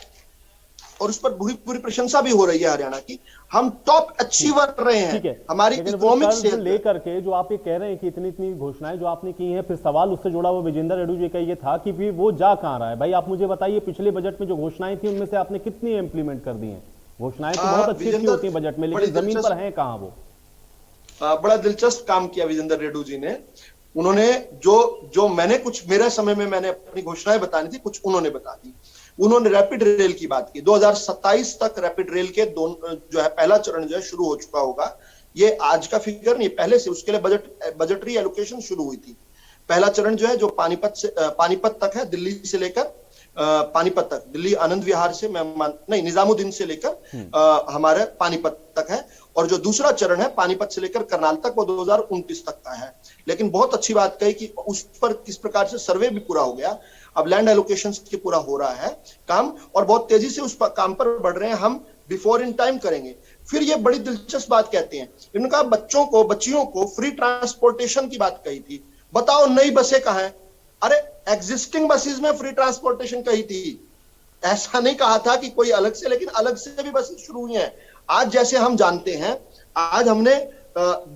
और उस पर पूरी प्रशंसा भी हो रही है हरियाणा की। हम टॉप अचीवर रहे हैं हमारी इकोनॉमिक से लेकर के। जो आप ये कह रहे हैं कि इतनी घोषणाएं जो आपने की हैं, फिर सवाल उससे जुड़ा हुआ विजेंद्र रेड्डी जी का ये था कि भी वो जा कहां रहा है। भाई आप मुझे बताइए, पिछले बजट में जो घोषणाएं थी उनमें से आपने कितनी इंप्लीमेंट कर दी हैं? घोषणाएं तो बहुत अच्छी होती है बजट में, लेकिन जमीन पर है कहां वो? बड़ा दिलचस्प काम किया विजेंद्र रेड्डी जी ने। उन्होंने जो मैंने कुछ, मेरे समय में मैंने अपनी घोषणाएं बतानी थी, कुछ उन्होंने बता दी। उन्होंने रैपिड रेल की बात की। 2027 तक रैपिड रेल के जो है पहला चरण जो है शुरू हो चुका होगा। ये आज का फिगर नहीं, पहले से उसके लिए बजटरी एलोकेशन शुरू हुई थी। पहला चरण जो है जो पानीपत तक है, दिल्ली से लेकर पानीपत तक, दिल्ली आनंद विहार से नहीं, निजामुद्दीन से लेकर हमारे पानीपत तक है, और जो दूसरा चरण है पानीपत से लेकर करनाल तक, वो 2029 तक का है। लेकिन बहुत अच्छी बात कही कि उस पर किस प्रकार से सर्वे भी पूरा हो गया, अब लैंड एलोकेशन के पूरा हो रहा है काम, और बहुत तेजी से उस काम पर बढ़ रहे हैं, हम बिफोर इन टाइम करेंगे। फिर ये बड़ी दिलचस्प बात कहते हैं, इन्होंने कहा बच्चियों को फ्री ट्रांसपोर्टेशन की बात कही थी, बताओ नई बसें कहां हैं? अरे एग्जिस्टिंग बसेस में फ्री ट्रांसपोर्टेशन कही थी, ऐसा नहीं कहा था कि कोई अलग से, लेकिन अलग से भी बसेस शुरू हुई हैं। आज जैसे हम जानते हैं, आज हमने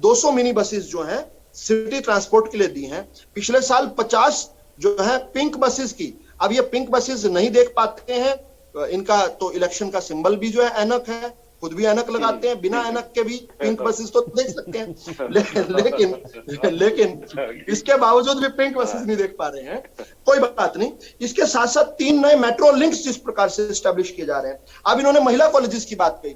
200 मिनी बसेस जो हैं सिटी ट्रांसपोर्ट के लिए दी हैं। पिछले साल 50 जो है पिंक बसेस की। अब ये पिंक बसेस नहीं देख पाते हैं, इनका तो इलेक्शन का सिंबल भी जो है ऐनक है, खुद भी ऐनक लगाते हैं, बिना ऐनक के भी पिंक बसेस तो देख सकते हैं, लेकिन इसके बावजूद भी पिंक बसेस नहीं देख पा रहे हैं। कोई बात नहीं, इसके साथ साथ 3 नए मेट्रो लिंक्स जिस प्रकार से एस्टेब्लिश किए जा रहे हैं। अब इन्होंने महिला कॉलेजेस की बात कही,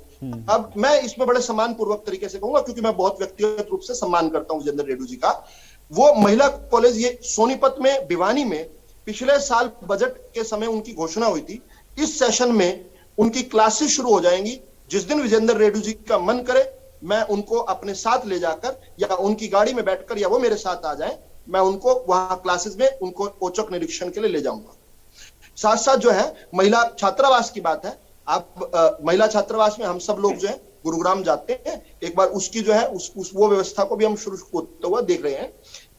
अब मैं इसमें बड़े सम्मान पूर्वक तरीके से कहूंगा, क्योंकि मैं बहुत व्यक्तिगत रूप से सम्मान करता हूं विजेंद्र रेड्डी जी का। वो महिला कॉलेज ये सोनीपत में, भिवानी में पिछले साल बजट के समय उनकी घोषणा हुई थी, इस सेशन में उनकी क्लासेस शुरू हो जाएंगी। जिस दिन विजेंद्र रेड्डी जी का मन करे, मैं उनको अपने साथ ले जाकर या उनकी गाड़ी में बैठकर या वो मेरे साथ आ जाए, मैं उनको वहां क्लासेस में उनको औचक निरीक्षण के लिए ले जाऊंगा। साथ साथ जो है महिला छात्रावास की बात है। आप महिला छात्रावास में हम सब लोग जो है गुरुग्राम जाते हैं, एक बार उसकी जो है वो व्यवस्था को भी हम शुरू होते हुए देख रहे हैं।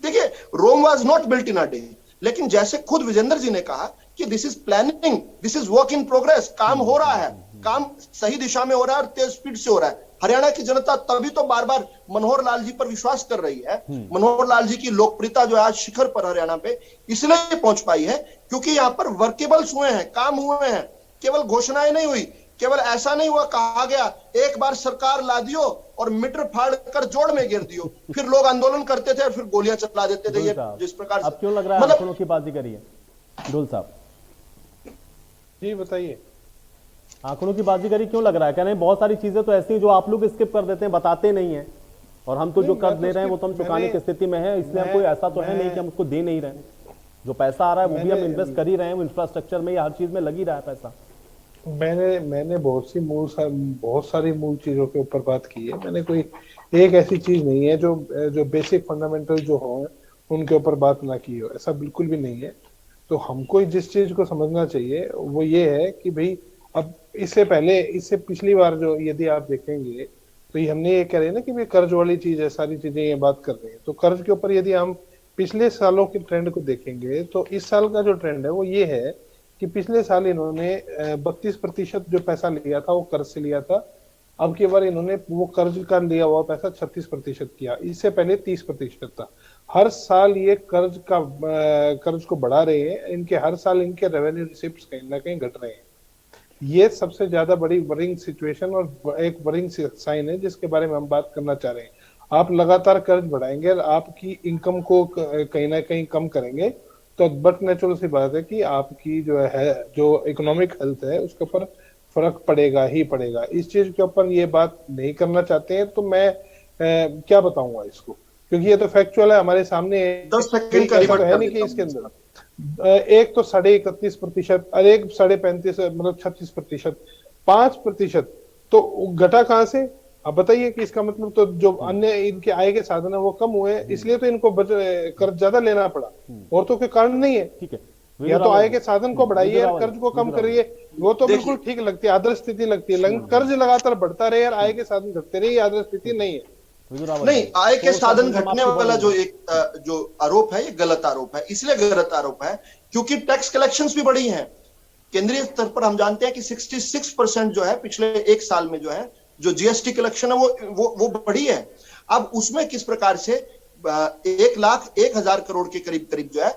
देखिए, Rome was not built in a day, लेकिन जैसे खुद विजेंद्र जी ने कहा कि this is planning, this is work in progress, काम हो रहा है, काम सही दिशा में हो रहा है और तेज स्पीड से हो रहा है। हरियाणा की जनता तभी तो बार बार मनोहर लाल जी पर विश्वास कर रही है। मनोहर लाल जी की लोकप्रियता जो है आज शिखर पर हरियाणा पे इसलिए पहुंच पाई है क्योंकि यहाँ पर वर्केबल्स हुए हैं, काम हुए हैं, केवल घोषणाएं नहीं हुई, केवल ऐसा नहीं हुआ कहा गया एक बार सरकार ला दियो और मीटर फाड़ कर जोड़ में गिर दियो, फिर लोग आंदोलन करते थे और फिर गोलियां चला देते थे। ये जिस प्रकार अब क्यों लग रहा है आंकड़ों की बात करिए ढोल साहब जी, बताइए। आंकड़ों की बाजीगरी क्यों लग रहा है? कह रहे हैं बहुत सारी चीजें तो ऐसी जो आप लोग स्किप कर देते हैं, बताते नहीं है, और हम तो जो कर्ज ले रहे हैं वो तो हम चुकाने की स्थिति में है, इसलिए हम कोई ऐसा तो है नहीं कि हम उसको दे नहीं रहे हैं। जो पैसा आ रहा है वो भी हम इन्वेस्ट कर ही रहे हैं, इंफ्रास्ट्रक्चर में या हर चीज में लग ही रहा है पैसा। मैंने बहुत सारी मूल चीजों के ऊपर बात की है। मैंने कोई एक ऐसी चीज नहीं है जो बेसिक फंडामेंटल जो हो उनके ऊपर बात ना की हो, ऐसा बिल्कुल भी नहीं है। तो हमको जिस चीज को समझना चाहिए वो ये है कि भाई अब इससे पिछली बार जो यदि आप देखेंगे तो ये हमने ये कह रहे हैं ना कि भाई कर्ज वाली चीज है, सारी चीजें ये बात कर रहे हैं। तो कर्ज के ऊपर यदि हम पिछले सालों के ट्रेंड को देखेंगे तो इस साल का जो ट्रेंड है वो ये है कि पिछले साल इन्होंने 32% जो पैसा लिया था वो कर्ज से लिया था। अब की बार इन्होंने वो कर्ज का लिया हुआ पैसा 36% किया, इससे पहले 30% था। हर साल ये कर्ज को बढ़ा रहे हैं, इनके हर साल इनके रेवेन्यू रिसिप्ट्स कहीं ना कहीं घट रहे हैं। ये सबसे ज्यादा बड़ी वरिंग सिचुएशन और एक वरिंग साइन है जिसके बारे में हम बात करना चाह रहे हैं। आप लगातार कर्ज बढ़ाएंगे और आपकी इनकम को कहीं ना कहीं कम करेंगे तो बट नेचुरल सी बात है कि आपकी जो इकोनॉमिक हेल्थ है उसके ऊपर फर्क पड़ेगा ही पड़ेगा। इस चीज के ऊपर ये बात नहीं करना चाहते हैं तो मैं क्या बताऊंगा इसको, क्योंकि ये तो फैक्चुअल है हमारे सामने। 10 सेकंड का रिमार्क है नहीं कि इसके अंदर एक तो 31.5% और एक 35.5 मतलब 36%, 5% तो घटा कहाँ से? अब बताइए कि इसका मतलब तो जो अन्य इनके आय के साधन है वो कम हुए, इसलिए तो इनको कर्ज ज्यादा लेना पड़ा, और तो कोई कारण नहीं है। ठीक है, या तो आय के साधन को बढ़ाइए और कर्ज को कम करिए, वो तो बिल्कुल ठीक लगती है, आदर्श स्थिति लगती है। लेकिन कर्ज लगातार बढ़ता रहे और आय के साधन घटते रहे, आदर्श स्थिति नहीं है। नहीं, आय के साधन घटने वाला जो आरोप है ये गलत आरोप है। इसलिए गलत आरोप है क्योंकि टैक्स कलेक्शंस भी बढ़ी हैं। केंद्रीय स्तर पर हम जानते हैं कि 66% जो है पिछले एक साल में जो है जो जीएसटी कलेक्शन है वो बढ़ी है। अब उसमें किस प्रकार से 1,01,000 करोड़ के करीब जो है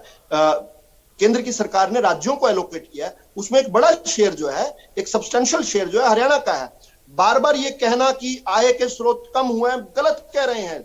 केंद्र की सरकार ने राज्यों को एलोकेट किया है, उसमें एक बड़ा शेयर जो है, एक सब्सटेंशियल शेयर जो है हरियाणा का है। बार बार ये कहना कि आय के स्रोत कम हुए हैं, गलत कह रहे हैं।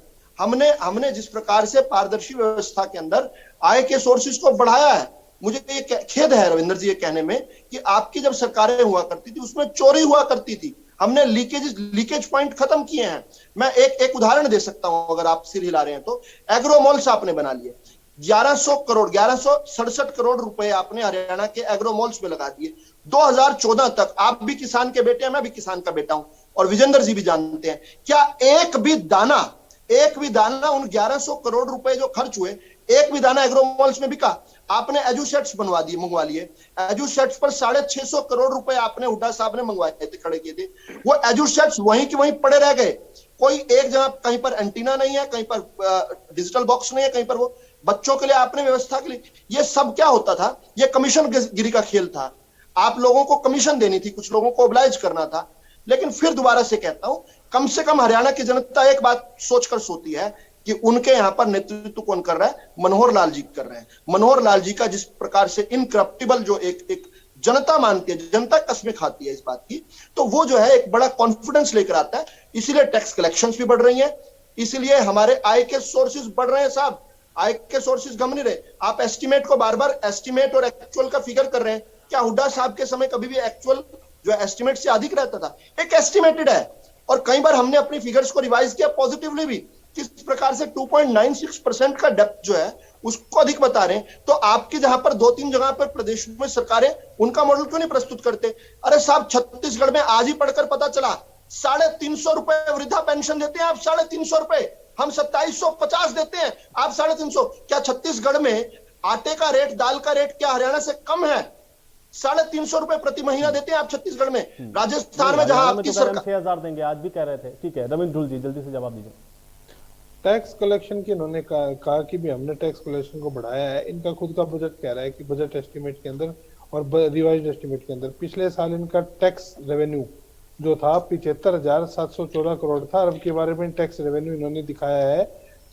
हमने जिस प्रकार से पारदर्शी व्यवस्था के अंदर आय के सोर्सेज को बढ़ाया है, मुझे ये खेद है रविंद्र जी ये कहने में कि आपकी जब सरकारें हुआ करती थी उसमें चोरी हुआ करती थी। हमने लीकेज पॉइंट खत्म किए हैं। मैं एक उदाहरण दे सकता हूं, अगर आप सिर हिला रहे हैं तो। एग्रो मॉल्स आपने बना लिए, 1100 करोड़ 1167 करोड़ रुपए आपने हरियाणा के एग्रोमॉल्स में लगा दिए। 2014 तक, आप भी किसान के बेटे हैं, मैं भी किसान का बेटा हूं, और विजेंद्र जी भी जानते हैं, क्या एक भी दाना उन 1100 करोड़ रुपए जो खर्च हुए, एक भी दाना एग्रोमॉल्स में बिका? आपने एजुसेट्स मंगवा लिए। एजुसेट्स पर 650 करोड़ रुपए आपने हुड्डा साहब ने मंगवाए थे, खड़े किए थे। वो एजुसेट्स वहीं के वहीं पड़े रह गए। कोई एक जगह, कहीं पर एंटीना नहीं है, कहीं पर डिजिटल बॉक्स नहीं है, कहीं पर वो बच्चों के लिए आपने व्यवस्था के लिए, ये सब क्या होता था? ये कमीशन गिरी का खेल था। आप लोगों को कमीशन देनी थी, कुछ लोगों को ओब्लाइज करना था। लेकिन फिर दोबारा से कहता हूं, कम से कम हरियाणा की जनता एक बात सोचकर सोती है कि उनके यहां पर नेतृत्व कौन कर रहा है? मनोहर लाल जी कर रहे हैं। मनोहर लाल जी का जिस प्रकार से इनकरप्टिबल जो एक जनता मानती है, जनता कस्में खाती है इस बात की, तो वो जो है एक बड़ा कॉन्फिडेंस लेकर आता है। इसीलिए टैक्स कलेक्शंस भी बढ़ रही हैं, इसीलिए हमारे आय के सोर्सेज बढ़ रहे हैं। साहब, आय के सोर्सेज कम नहीं रहे। आप एस्टिमेट को बार बार एस्टिमेट और एक्चुअल का फिगर कर रहे हैं। क्या हुड्डा साहब के समय कभी भी एक्चुअल जो एस्टिमेट से अधिक रहता था? एक एस्टिमेटेड है, और कई बार हमने अपनी फिगर्स को रिवाइज किया पॉजिटिवली भी, किस प्रकार से 2.96% का डेप्थ जो है उसको अधिक बता रहे हैं। तो आपकी जहां पर 2-3 जगह पर प्रदेश में सरकारें उनका मॉडल क्यों नहीं प्रस्तुत करते? अरे साहब, छत्तीसगढ़ में आज ही पढ़कर पता चला 350 रुपए वृद्धा पेंशन देते हैं आप, 350 रुपए। हम 2750 देते हैं, आप 350। क्या छत्तीसगढ़ में आटे का रेट, दाल का रेट क्या हरियाणा से कम है? 350 रुपए प्रति महीना देते हैं आप छत्तीसगढ़ में। राजस्थान में जहां आपकी सरकार 6000 देंगे, आज भी कह रहे थे। ठीक है, रविंद्र ढुल जी जल्दी से जवाब दीजिए। टैक्स कलेक्शन की इन्होंने कहा कि भी हमने टैक्स कलेक्शन को बढ़ाया है। इनका खुद का बजट कह रहा है कि बजट एस्टिमेट के अंदर और रिवाइज्ड एस्टिमेट के अंदर पिछले साल इनका टैक्स रेवेन्यू जो था 75,714 करोड़ था, और अब के बारे में टैक्स रेवेन्यू इन्होंने दिखाया है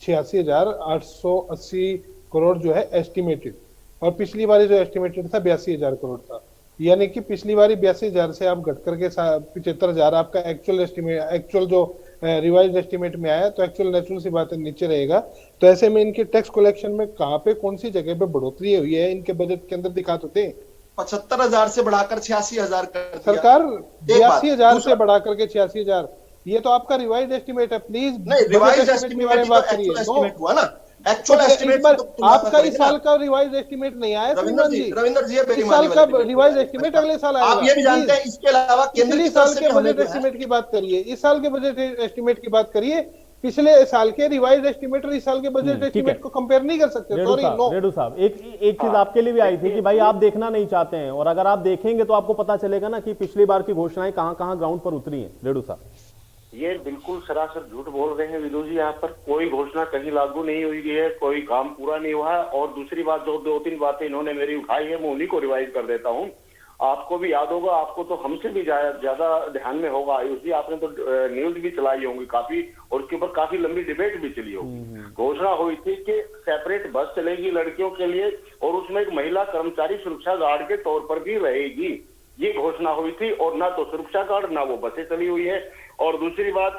86,880 करोड़ जो है एस्टिमेटेड, और पिछली बारी जो एस्टिमेटेड था 82,000 करोड़ था। यानी कि पिछली बारी 82,000 से आप घट करके 75,000 आपका एक्चुअल एस्टिमेट, एक्चुअल जो रिवाइज्ड एस्टिमेट में आया, तो एक्चुअल नेचुरल सी बात है नीचे रहेगा। तो ऐसे में इनके टैक्स कलेक्शन में कहाँ पे, कौन सी जगह पे बढ़ोतरी हुई है इनके बजट के अंदर दिखा तो थे। 75,000 से बढ़ाकर 86,000 कर दिया सरकार, 82,000 से बढ़ा करके 86,000। ये तो आपका रिवाइज्ड एस्टिमेट है। प्लीज नहीं, रिवाइज्ड एस्टिमेट के बात करिए। हुआ ना एक्चुअल एस्टिमेट, आपका इस साल का रिवाइज एस्टिमेट नहीं आया। रविंद्र जी इस साल का रिवाइज एस्टिमेट अगले साल आएगा। आप ये भी जानते हैं, इसके अलावा पिछले साल के बजट एस्टिमेट की बात करिए, इस साल के बजट एस्टिमेट की बात करिए। पिछले साल के रिवाइज एस्टिमेट और इस साल के बजट एस्टिमेट को कंपेयर नहीं कर सकते। रेडू साहब, एक चीज आपके लिए भी आई थी कि भाई आप देखना नहीं चाहते हैं, और अगर आप देखेंगे तो आपको पता चलेगा ना कि पिछली बार की घोषणाएं कहां कहां ग्राउंड पर उतरी हैं। रेडू साहब, ये बिल्कुल सरासर झूठ बोल रहे हैं विदु जी। यहाँ पर कोई घोषणा कहीं लागू नहीं हुई है, कोई काम पूरा नहीं हुआ है। और दूसरी बात, जो 2-3 बातें इन्होंने मेरी उठाई है, मैं उन्हीं को रिवाइज कर देता हूँ। आपको भी याद होगा, आपको तो हमसे भी ज्यादा ध्यान में होगा आयुष जी, आपने तो न्यूज भी चलाई होंगी काफी, और उसके ऊपर काफी लंबी डिबेट भी चली होगी। घोषणा हुई थी कि सेपरेट बस चलेगी लड़कियों के लिए, और उसमें एक महिला कर्मचारी सुरक्षा गार्ड के तौर पर भी रहेगी। ये घोषणा हुई थी, और ना तो सुरक्षा गार्ड ना वो बसें चली हुई है। और दूसरी बात,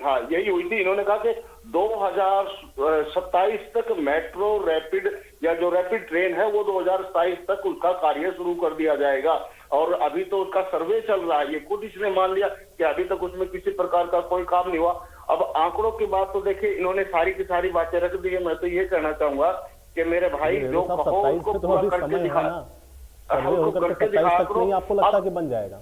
हाँ यही हुई थी, इन्होंने कहा कि 2027 तक मेट्रो रैपिड या जो रैपिड ट्रेन है वो 2027 तक उसका कार्य शुरू कर दिया जाएगा। और अभी तो उसका सर्वे चल रहा है। ये खुद इसने मान लिया कि अभी तक उसमें किसी प्रकार का कोई काम नहीं हुआ। अब आंकड़ों की बात तो देखिए, इन्होंने सारी की सारी बातें रख दी है। मैं तो ये कहना चाहूंगा कि मेरे भाई जो कहो उनको पूरा करके दिखा, आपको लगता कि बन जाएगा।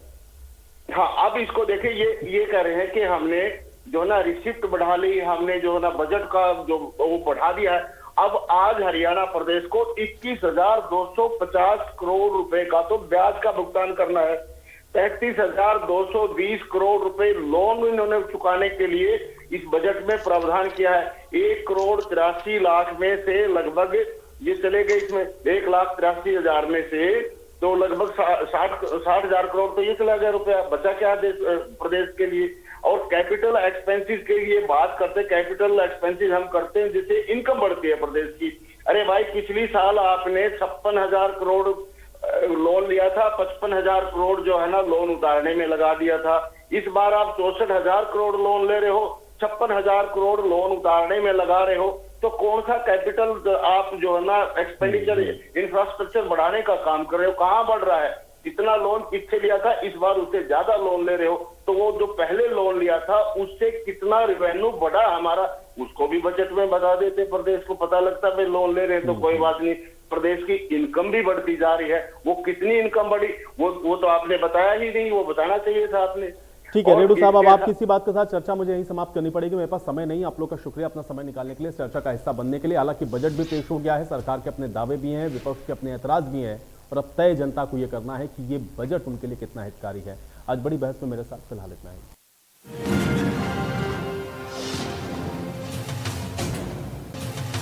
हाँ, अब इसको देखिए, ये कह रहे हैं कि हमने जो ना रिसिप्ट बढ़ा ली, हमने जो ना बजट का जो वो बढ़ा दिया है। अब आज हरियाणा प्रदेश को 21,250 करोड़ रुपए का तो ब्याज का भुगतान करना है। 33,220 करोड़ रुपए लोन इन्होंने चुकाने के लिए इस बजट में प्रावधान किया है। 1,83,00,000 में से लगभग ये चले गए, इसमें 1,83,000 में से तो लगभग 60,000 करोड़ तो ये चला गया रुपया। बचा क्या प्रदेश के लिए? और कैपिटल एक्सपेंसेस के लिए बात करते, कैपिटल एक्सपेंसेस हम करते हैं जिससे इनकम बढ़ती है प्रदेश की। अरे भाई, पिछली साल आपने 56,000 करोड़ लोन लिया था, 55,000 करोड़ जो है ना लोन उतारने में लगा दिया था। इस बार आप 64,000 करोड़ लोन ले रहे हो, 56,000 करोड़ लोन उतारने में लगा रहे हो। तो कौन सा कैपिटल आप जो है ना एक्सपेंडिचर इंफ्रास्ट्रक्चर बढ़ाने का काम कर रहे हो? कहाँ बढ़ रहा है? इतना लोन किससे लिया था, इस बार उससे ज्यादा लोन ले रहे हो। तो वो जो पहले लोन लिया था उससे कितना रेवेन्यू बढ़ा हमारा, उसको भी बजट में बता देते, प्रदेश को पता लगता भाई लोन ले रहे हैं तो कोई बात नहीं, प्रदेश की इनकम भी बढ़ती जा रही है। वो कितनी इनकम बढ़ी वो तो आपने बताया ही नहीं, वो बताना चाहिए था आपने। ठीक है और रेणु साहब, अब इसके आप किसी बात के साथ चर्चा मुझे यहीं समाप्त करनी पड़ेगी, मेरे पास समय नहीं। आप लोग का शुक्रिया अपना समय निकालने के लिए, चर्चा का हिस्सा बनने के लिए। हालांकि बजट भी पेश हो गया है, सरकार के अपने दावे भी हैं, विपक्ष के अपने ऐतराज भी हैं, और अब तय जनता को यह करना है कि ये बजट उनके लिए कितना हितकारी है। आज बड़ी बहस में मेरे साथ फिलहाल इतना ही।